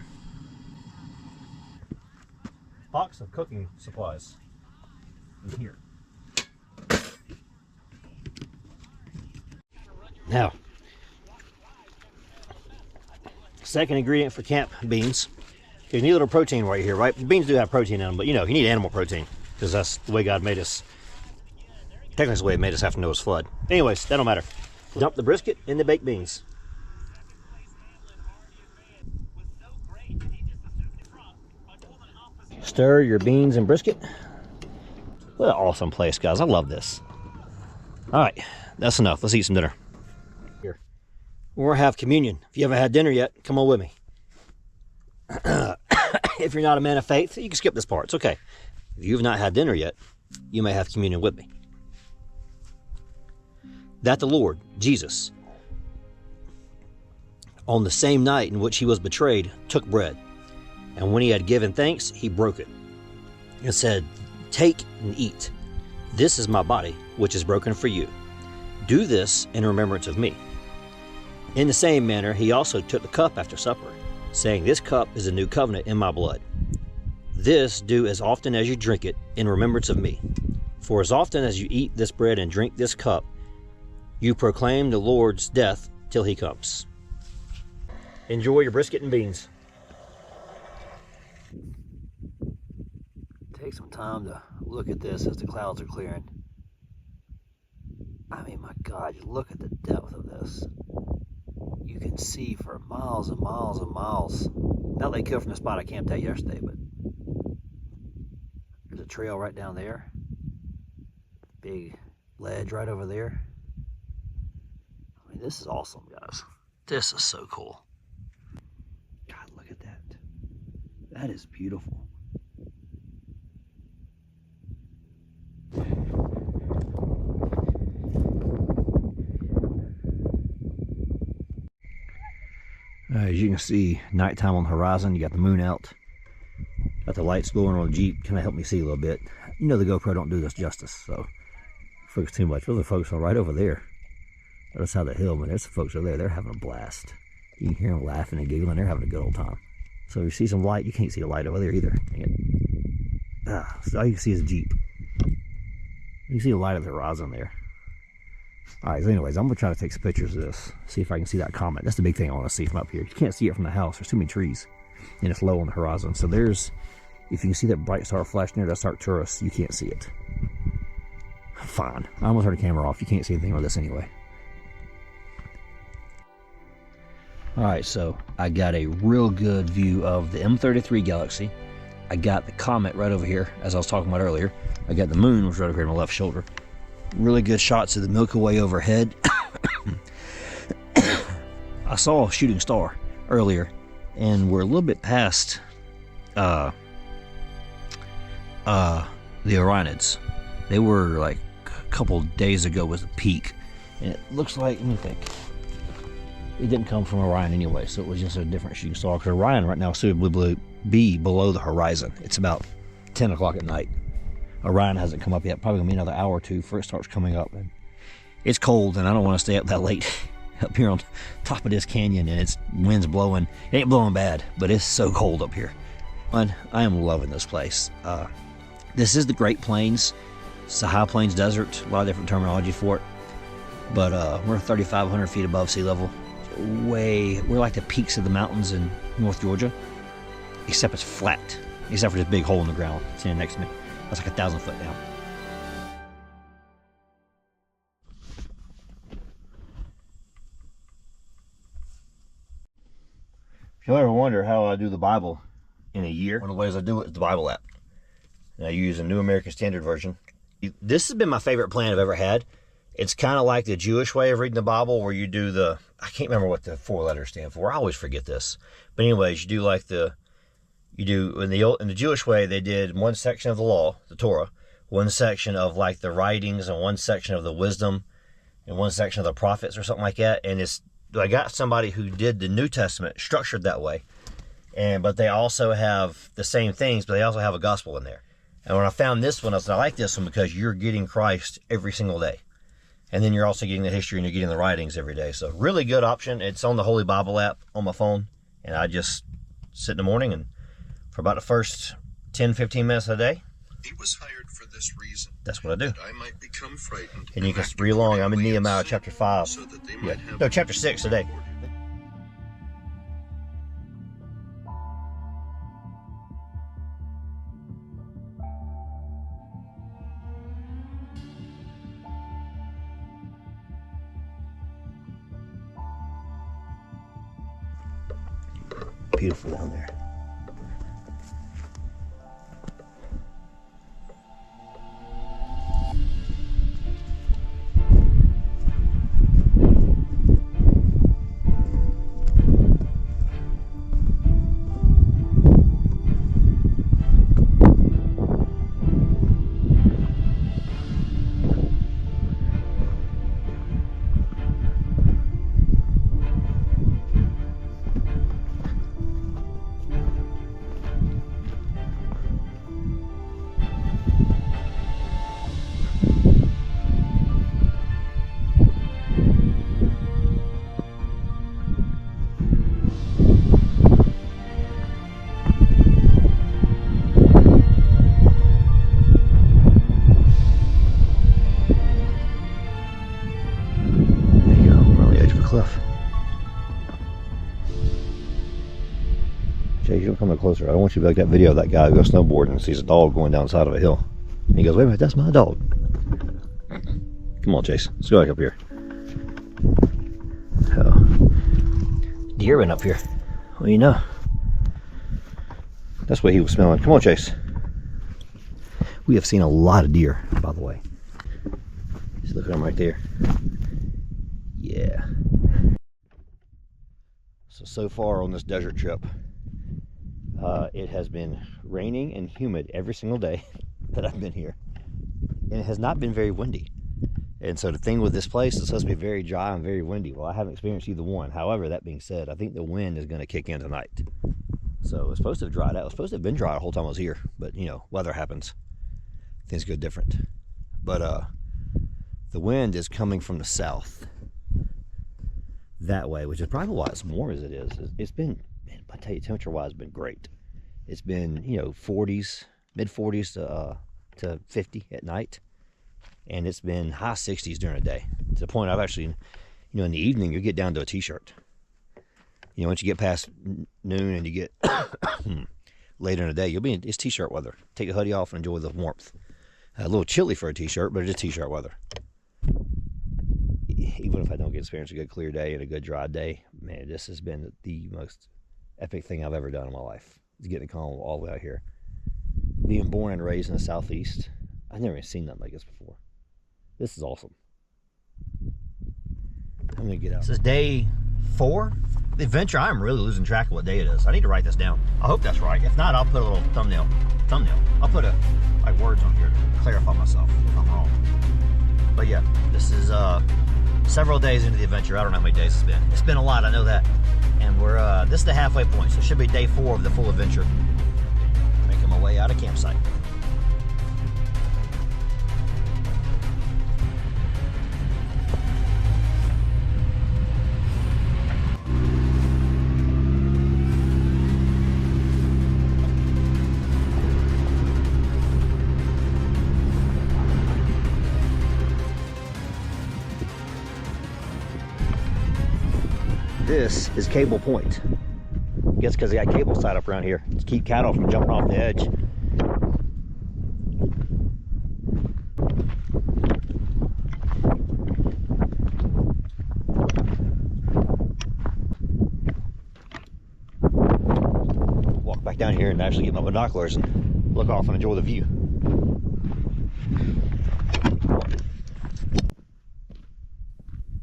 box of cooking supplies in here. Now, second ingredient for camp beans. You need a little protein right here, right? Beans do have protein in them, but you know, you need animal protein because that's the way God made us. Technically, it's the way He made us after Noah's flood. Anyways, that don't matter. Dump the brisket in the baked beans. Stir your beans and brisket. What an awesome place, guys. I love this. All right, that's enough. Let's eat some dinner. Here. We're gonna have communion. If you haven't had dinner yet, come on with me. If you're not a man of faith, you can skip this part. It's okay. If you've not had dinner yet, you may have communion with me. That the Lord, Jesus, on the same night in which He was betrayed, took bread. And when He had given thanks, He broke it and said, "Take and eat. This is my body, which is broken for you. Do this in remembrance of me." In the same manner, He also took the cup after supper, saying, "This cup is a new covenant in my blood. This do as often as you drink it in remembrance of me. For as often as you eat this bread and drink this cup, you proclaim the Lord's death till He comes." Enjoy your brisket and beans. Take some time to look at this as the clouds are clearing. I mean, my God, look at the depth of this. You can see for miles and miles and miles. That lake hill from the spot I camped at yesterday, but there's a trail right down there. Big ledge right over there. I mean, this is awesome, guys. This is so cool. God, look at that. That is beautiful. As you can see, nighttime on the horizon, you got the moon out. Got the lights glowing on the Jeep, kind of help me see a little bit. You know the GoPro don't do this justice, so focus too much. We'll focus on right over there. That's how the hill, but there's some folks over there, they're having a blast. You can hear them laughing and giggling, they're having a good old time. So if you see some light, you can't see the light over there either. Dang it. So all you can see is a Jeep. You can see the light of the horizon there. Alright, so anyways, I'm going to try to take some pictures of this. See if I can see that comet. That's the big thing I want to see from up here. You can't see it from the house. There's too many trees. And it's low on the horizon. So there's, if you can see that bright star flashing there, that's Arcturus. You can't see it. Fine. I almost turned the camera off. You can't see anything with this anyway. Alright, so I got a real good view of the M33 galaxy. I got the comet right over here, as I was talking about earlier. I got the moon, which is right over here on my left shoulder. Really good shots of the Milky Way overhead. I saw a shooting star earlier, and we're a little bit past the Orionids. They were like a couple days ago was the peak, and it looks like, let me think, it didn't come from Orion anyway, so it was just a different shooting star, because Orion right now should be below the horizon. It's about 10 o'clock at night. Orion hasn't come up yet. Probably gonna be another hour or two before it starts coming up. And it's cold, and I don't want to stay up that late up here on top of this canyon, and it's wind's blowing. It ain't blowing bad, but it's so cold up here. And I am loving this place. This is the Great Plains. It's a high plains desert. A lot of different terminology for it. But we're 3,500 feet above sea level. We're like the peaks of the mountains in North Georgia, except it's flat, except for this big hole in the ground standing next to me. That's like 1,000 foot down. If you ever wonder how I do the Bible in a year, one of the ways I do it is the Bible app. And I use a New American Standard Version. This has been my favorite plan I've ever had. It's kind of like the Jewish way of reading the Bible, where you do the, I can't remember what the 4 letters stand for. I always forget this. But anyways, you do like in the Jewish way, they did one section of the law, the Torah, one section of like the writings, and one section of the wisdom, and one section of the prophets or something like that. And I got somebody who did the New Testament structured that way. But they also have the same things, but they also have a gospel in there. And when I found this one, I said, I like this one because you're getting Christ every single day. And then you're also getting the history and you're getting the writings every day. So really good option. It's on the Holy Bible app on my phone. And I just sit in the morning, and for about the first 10, 15 minutes a day. He was hired for this reason. That's what I do. That I might become frightened. And you can read along. I'm in Nehemiah chapter 5. So that they Yeah. might have No, chapter 6 today. Beautiful down there. Jay, you don't come no closer. I don't want you to be like that video of that guy who goes snowboarding and sees a dog going down the side of a hill. And he goes, wait a minute, that's my dog. Come on, Chase. Let's go back up here. Oh. Deer been up here. Well, you know. That's what he was smelling. Come on, Chase. We have seen a lot of deer, by the way. Just look at them right there. Yeah. So far on this desert trip, it has been raining and humid every single day that I've been here. And it has not been very windy. And so the thing with this place is it's supposed to be very dry and very windy. Well, I haven't experienced either one. However, that being said, I think the wind is going to kick in tonight. So it's supposed to have dried out. It was supposed to have been dry the whole time I was here. But, you know, weather happens. Things go different. But the wind is coming from the south. That way, which is probably why it's warm as it is. It's been, man, I tell you, temperature-wise, it's been great. It's been, you know, 40s, mid-40s to 50 at night. And it's been high 60s during the day. To the point I've actually, you know, in the evening, you get down to a t-shirt. You know, once you get past noon and you get later in the day, it's t-shirt weather. Take a hoodie off and enjoy the warmth. A little chilly for a t-shirt, but it's t-shirt weather. Even if I don't get to experience a good clear day and a good dry day, man, this has been the most epic thing I've ever done in my life. Is getting calm all the way out here. Being born and raised in the southeast, I've never even seen nothing like this before. This is awesome. I'm gonna get out. This is day 4. The adventure, I'm really losing track of what day it is. I need to write this down. I hope that's right. If not, I'll put a little thumbnail. I'll put like words on here to clarify myself if I'm wrong. But yeah, this is several days into the adventure. I don't know how many days it's been. It's been a lot, I know that. And we're this is the halfway point, so it should be day 4 of the full adventure. Making my way out of campsite. This is Cable Point. I guess because they got cables tied up around here to keep cattle from jumping off the edge. Walk back down here and actually get my binoculars and look off and enjoy the view.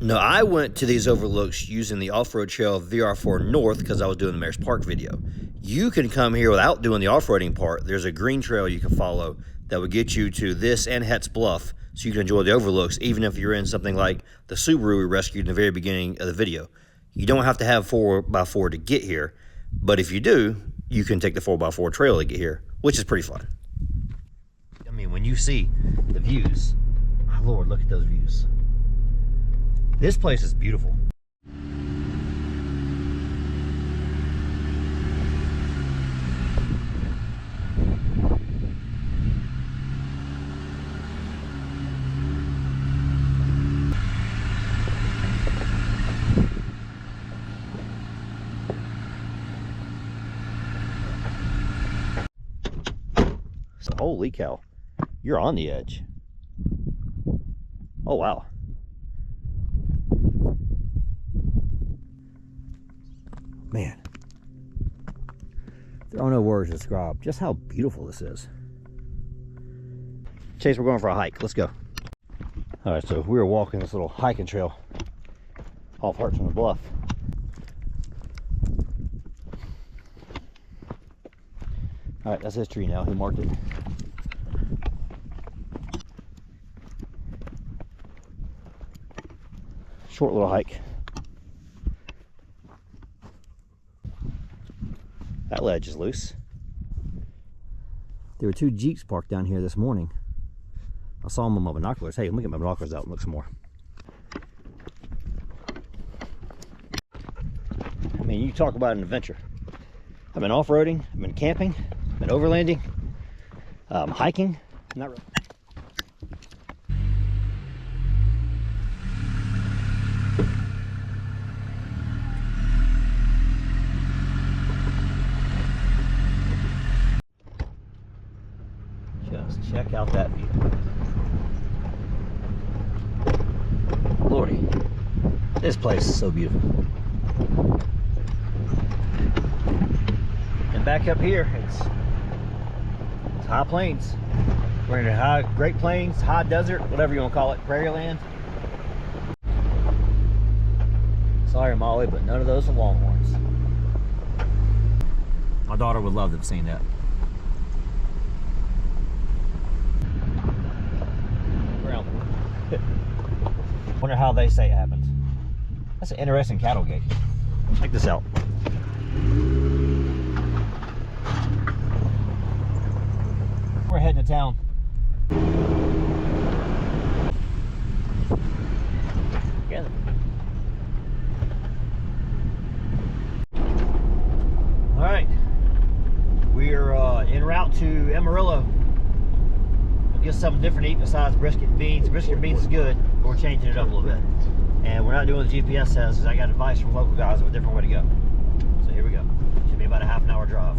No, I went to these overlooks using the off-road trail VR4 North because I was doing the Merus Park video. You can come here without doing the off-roading part. There's a green trail you can follow that would get you to this and Hetz Bluff so you can enjoy the overlooks even if you're in something like the Subaru we rescued in the very beginning of the video. You don't have to have 4x4 to get here, but if you do, you can take the 4x4 trail to get here, which is pretty fun. I mean, when you see the views, my Lord, look at those views. This place is beautiful. Holy cow. You're on the edge. Oh, wow. Man. There are no words to describe just how beautiful this is. Chase, we're going for a hike. Let's go. All right, so we were walking this little hiking trail off Hartson from the Bluff. All right, that's his tree now. He marked it. Short little hike. That ledge is loose. There were 2 Jeeps parked down here this morning. I saw them with my binoculars. Hey, let me get my binoculars out and look some more. I mean, you talk about an adventure. I've been off-roading, I've been camping, I've been overlanding, hiking. Not really. Just check out that view. Lordy, this place is so beautiful. And back up here, it's high plains. We're in the Great Plains, high desert, whatever you want to call it, prairie land. Sorry, Molly, but none of those are longhorns. My daughter would love to have seen that. Wonder how they say it happens. That's an interesting cattle gate. Check this out. We're heading to town. Together. All right, we're en route to Amarillo. We'll get something different to eat besides brisket and beans. Brisket and beans is good, but we're changing it up a little bit. And we're not doing what the GPS says, because I got advice from local guys of a different way to go. So here we go. Should be about a half-an-hour drive.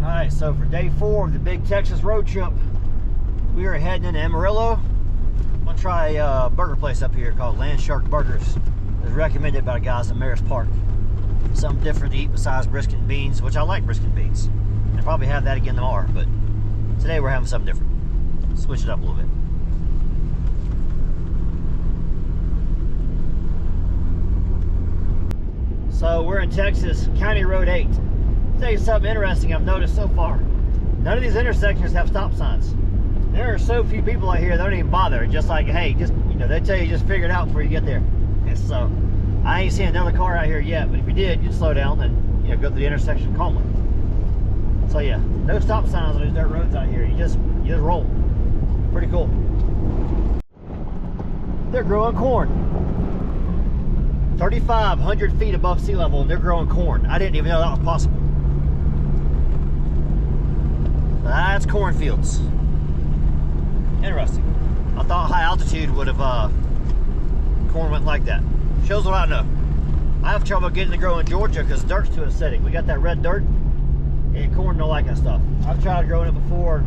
Alright, so for day 4 of the big Texas road trip, we are heading into Amarillo. I'm gonna try a burger place up here called Land Shark Burgers. It's recommended by guys at Merus Park. Something different to eat besides brisket and beans, which I like brisket and beans. I'll probably have that again tomorrow, but today we're having something different. Switch it up a little bit. So we're in Texas, County Road 8. I'll tell you something interesting I've noticed so far. None of these intersections have stop signs. There are so few people out here that don't even bother. Just like, hey, just, you know, they tell you just figure it out before you get there. And so I ain't seen another car out here yet, but if you did, you'd slow down and, you know, go through the intersection calmly. So yeah, no stop signs on these dirt roads out here. You just roll. Pretty cool. They're growing corn. 3,500 feet above sea level, and they're growing corn. I didn't even know that was possible. So that's cornfields. Interesting. I thought high altitude would have corn went like that. Shows what I know. I have trouble getting to grow in Georgia because dirt's too acidic. We got that red dirt, and corn don't like that stuff. I've tried growing it before,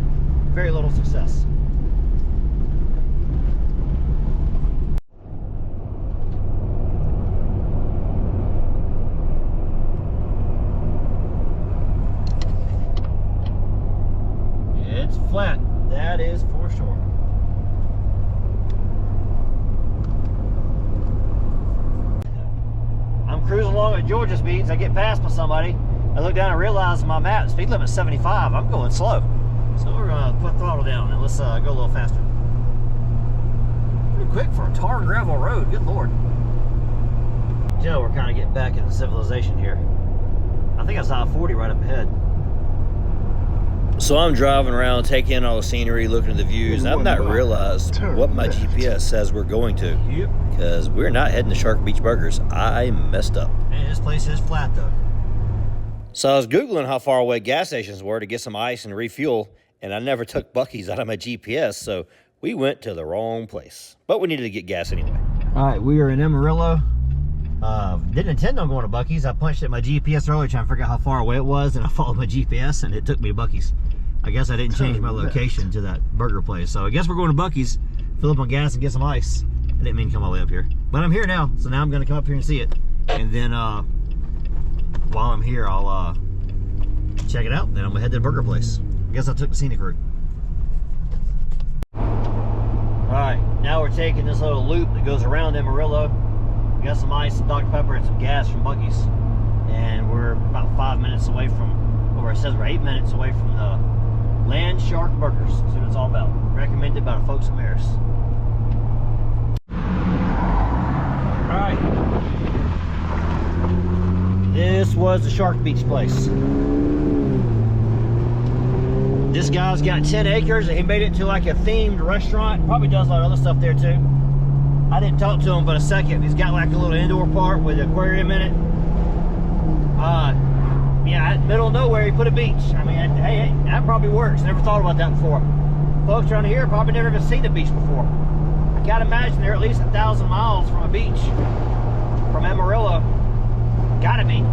very little success. It's flat, that is for sure. Cruising along at Georgia speeds. I get passed by somebody. I look down and realize my map speed limit is 75. I'm going slow. So we're going to put throttle down and let's go a little faster. Pretty quick for a tar and gravel road. Good Lord. Joe, we're kind of getting back into civilization here. I think I saw 40 right up ahead. So I'm driving around, taking in all the scenery, looking at the views. I've not realized what my GPS says we're going to. Yep. Because we're not heading to Shark Beach Burgers. I messed up. Man, this place is flat though. So I was Googling how far away gas stations were to get some ice and refuel, and I never took Buc-ee's out of my GPS, so we went to the wrong place. But we needed to get gas anyway. All right, we are in Amarillo. Didn't intend on going to Buc-ee's. I punched at my GPS earlier trying to figure out how far away it was, and I followed my GPS, and it took me to Buc-ee's. I guess I didn't change my location to that burger place. So I guess we're going to Buc-ee's, fill up on gas, and get some ice. I didn't mean to come all the way up here. But I'm here now, so now I'm going to come up here and see it. And then while I'm here, I'll check it out. Then I'm going to head to the burger place. I guess I took the scenic route. Alright, now we're taking this little loop that goes around Amarillo. We got some ice, some Dr. Pepper, and some gas from Buc-ee's. And we're about 5 minutes away from, or it says we're 8 minutes away from the Land Shark Burgers. That's what it's all about. Recommended by the folks at Merus. Alright. This was the Shark Beach place. This guy's got 10 acres and he made it to like a themed restaurant. Probably does a lot of other stuff there too. I didn't talk to him but a second. He's got like a little indoor part with an aquarium in it. Yeah, middle of nowhere he put a beach. I mean, hey, that probably works. Never thought about that before. Folks around here probably never even seen a beach before. I gotta imagine they're at least 1,000 miles from a beach. From Amarillo. Gotta be.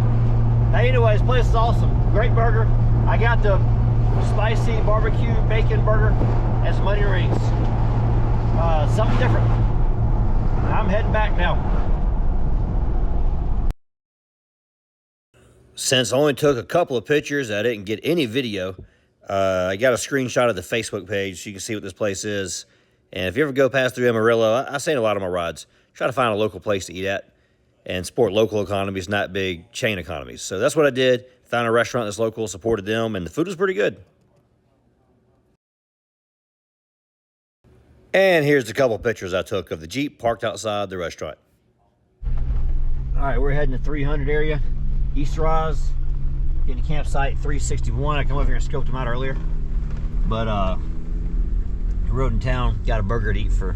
Hey, anyway, this place is awesome. Great burger. I got the spicy barbecue bacon burger and some onion rings. Something different. I'm heading back now. Since I only took a couple of pictures, I didn't get any video. I got a screenshot of the Facebook page so you can see what this place is. And if you ever go past through Amarillo, I say in a lot of my rides, try to find a local place to eat at and support local economies, not big chain economies. So that's what I did. Found a restaurant that's local, supported them, and the food was pretty good. And here's a couple pictures I took of the Jeep parked outside the restaurant. All right, we're heading to 300 area, East Rise, getting a campsite 361. I come over here and scoped them out earlier, but rode in town, got a burger to eat for,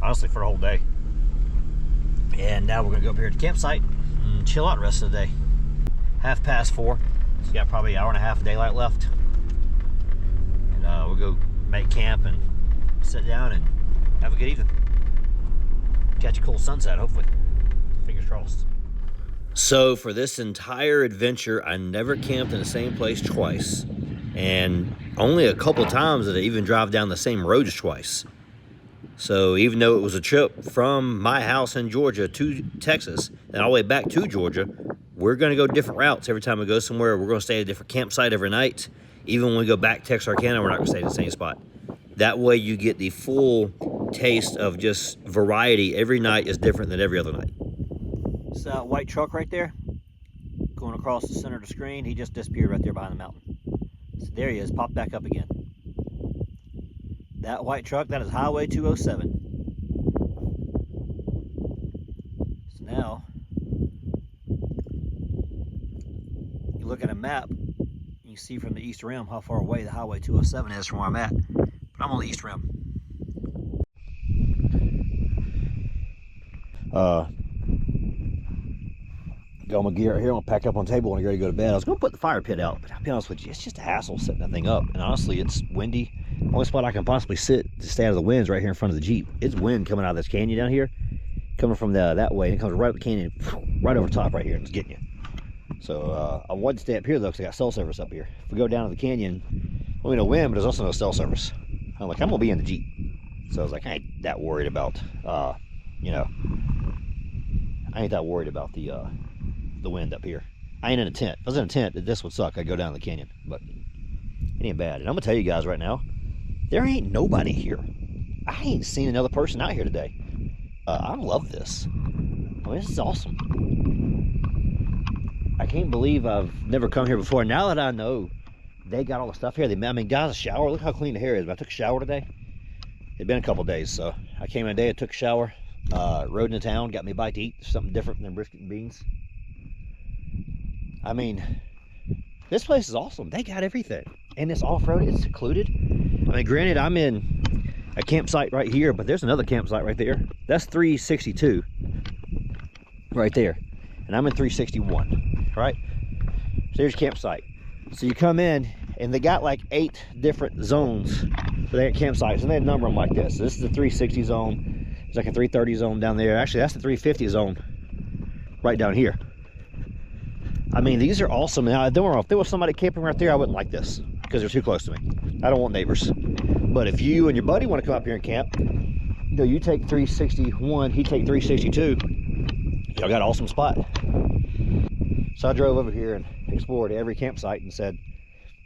honestly, for the whole day. And now we're gonna go up here at the campsite and chill out the rest of the day. 4:30, so you got probably an hour and a half of daylight left. And we'll go make camp and sit down and have a good evening. Catch a cool sunset, hopefully. Fingers crossed. So for this entire adventure, I never camped in the same place twice. And only a couple times did I even drive down the same roads twice. So even though it was a trip from my house in Georgia to Texas and all the way back to Georgia, we're going to go different routes. Every time we go somewhere, we're going to stay at a different campsite every night. Even when we go back to Texarkana, we're not going to stay in the same spot. That way you get the full taste of just variety. Every night is different than every other night. It's that white truck right there going across the center of the screen. He just disappeared right there behind the mountain. So there he is, popped back up again. That white truck, that is Highway 207. So now, you look at a map, you see from the east rim how far away the Highway 207 is from where I'm at. But I'm on the east rim. Got my gear out here. I'm gonna pack up on the table when I go to bed. I was gonna put the fire pit out, but I'll be honest with you, it's just a hassle setting that thing up. And honestly, it's windy. The only spot I can possibly sit to stay out of the winds right here in front of the Jeep. It's wind coming out of this canyon down here, coming from that way, and it comes right up the canyon, right over the top right here, and it's getting you. So I wanted to stay up here though, because I got cell service up here. If we go down to the canyon, only no wind, but there's also no cell service. I'm like, I'm gonna be in the Jeep. So I was like, I ain't that worried about, you know, I ain't that worried about the wind up here. I ain't in a tent. If I was in a tent, this would suck. I'd go down the canyon, but it ain't bad. And I'm gonna tell you guys right now, there ain't nobody here. I ain't seen another person out here today. I love this. I mean, this is awesome. I can't believe I've never come here before. Now that I know they got all the stuff here, I mean, guys, a shower. Look how clean the hair is. But I took a shower today. It'd been a couple days, so I came in today, I took a shower, rode into town, got me a bite to eat, something different than brisket and beans. I mean, this place is awesome. They got everything. And it's off-road, it's secluded. I mean, granted, I'm in a campsite right here, but there's another campsite right there. That's 362 right there. And I'm in 361, right? So there's your campsite. So you come in, And they got like 8 different zones for their campsites, and they number them like this. This is the 360 zone. There's like a 330 zone down there. Actually, that's the 350 zone right down here. I mean, these are awesome. Now, I don't know, if there was somebody camping right there, I wouldn't like this because they're too close to me. I don't want neighbors. But if you and your buddy want to come up here and camp, you know, you take 361, he take 362. Y'all got an awesome spot. So I drove over here and explored every campsite and said,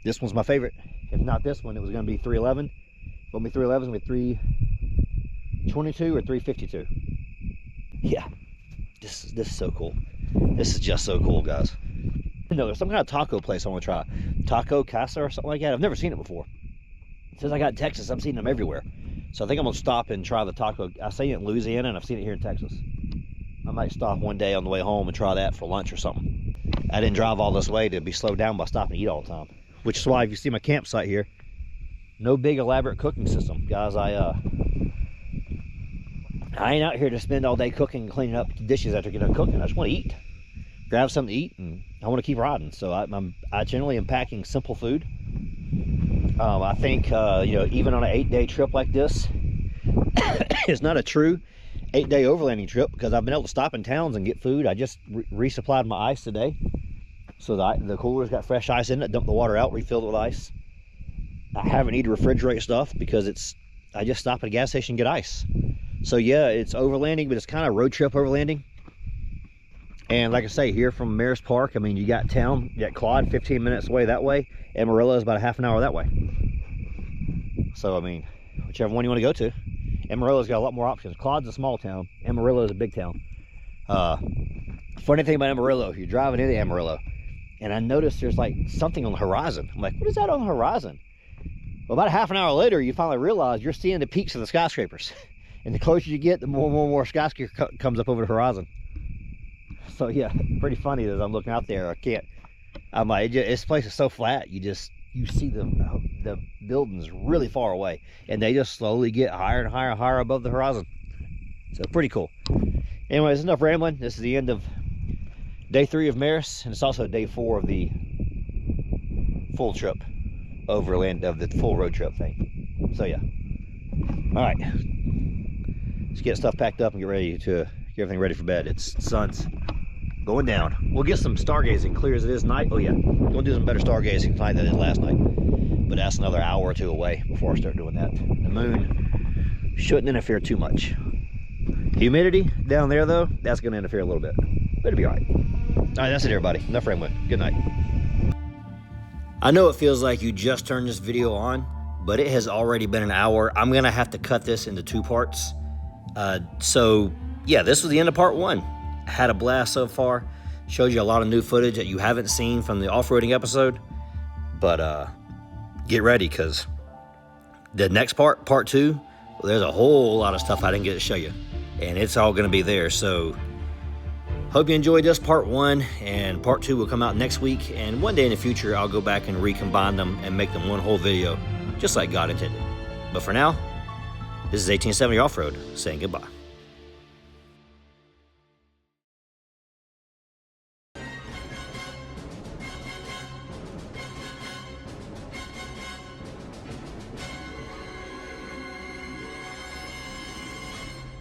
this one's my favorite. If not this one, it was going to be 311. Won't be 311, it's going to be 322 or 352. Yeah, this is so cool. This is just so cool, guys. No, there's some kind of taco place I want to try. Taco Casa or something like that. I've never seen it before. Since I got in Texas, I've seen them everywhere. So I think I'm going to stop and try the taco. I've seen it in Louisiana and I've seen it here in Texas. I might stop one day on the way home and try that for lunch or something. I didn't drive all this way to be slowed down by stopping to eat all the time. Which is why if you see my campsite here, no big elaborate cooking system. Guys, I ain't out here to spend all day cooking and cleaning up dishes after getting done cooking. I just want to eat. Grab something to eat, and I want to keep riding. So I generally am packing simple food. I think, you know, even on an 8-day trip like this, it's not a true 8-day overlanding trip because I've been able to stop in towns and get food. I just resupplied my ice today. So the cooler's got fresh ice in it. Dumped the water out, refilled it with ice. I haven't need to refrigerate stuff because I just stop at a gas station and get ice. So yeah, it's overlanding, but it's kind of road trip overlanding. And like I say, here from Merus Park, I mean, you got town, you got Claude 15 minutes away that way. Amarillo is about a half an hour that way. So I mean, whichever one you want to go to. Amarillo's got a lot more options. Claude's a small town. Amarillo is a big town. Funny thing about Amarillo, if you're driving into Amarillo, and I noticed there's like something on the horizon. I'm like, what is that on the horizon? Well, about a half an hour later, you finally realize you're seeing the peaks of the skyscrapers. And the closer you get, the more skyscraper comes up over the horizon. So yeah, pretty funny as I'm looking out there. I'm like, this place is so flat. You see the buildings really far away, and they just slowly get higher and higher and higher above the horizon. So pretty cool. Anyways, enough rambling. This is the end of day 3 of Merus, and it's also day 4 of the full trip overland, of the full road trip thing. So yeah. All right, let's get stuff packed up and get everything ready for bed. Sun's going down. We'll get some stargazing, clear as it is night. Oh yeah, we'll do some better stargazing tonight than it did last night. But that's another hour or 2 away before I start doing that. The moon shouldn't interfere too much. Humidity down there though, that's gonna interfere a little bit. But it'll be all right. All right, that's it everybody. Enough rambling. Good night. I know it feels like you just turned this video on, but it has already been an hour. I'm gonna have to cut this into 2 parts. So yeah, this was the end of part 1. Had a blast so far. Showed you a lot of new footage that you haven't seen from the off-roading episode. But get ready, because the next part 2, well, there's a whole lot of stuff I didn't get to show you. And it's all gonna be there. So hope you enjoyed this part 1, and part 2 will come out next week. And one day in the future, I'll go back and recombine them and make them one whole video, just like God intended. But for now, this is 1870 Off-Road saying goodbye.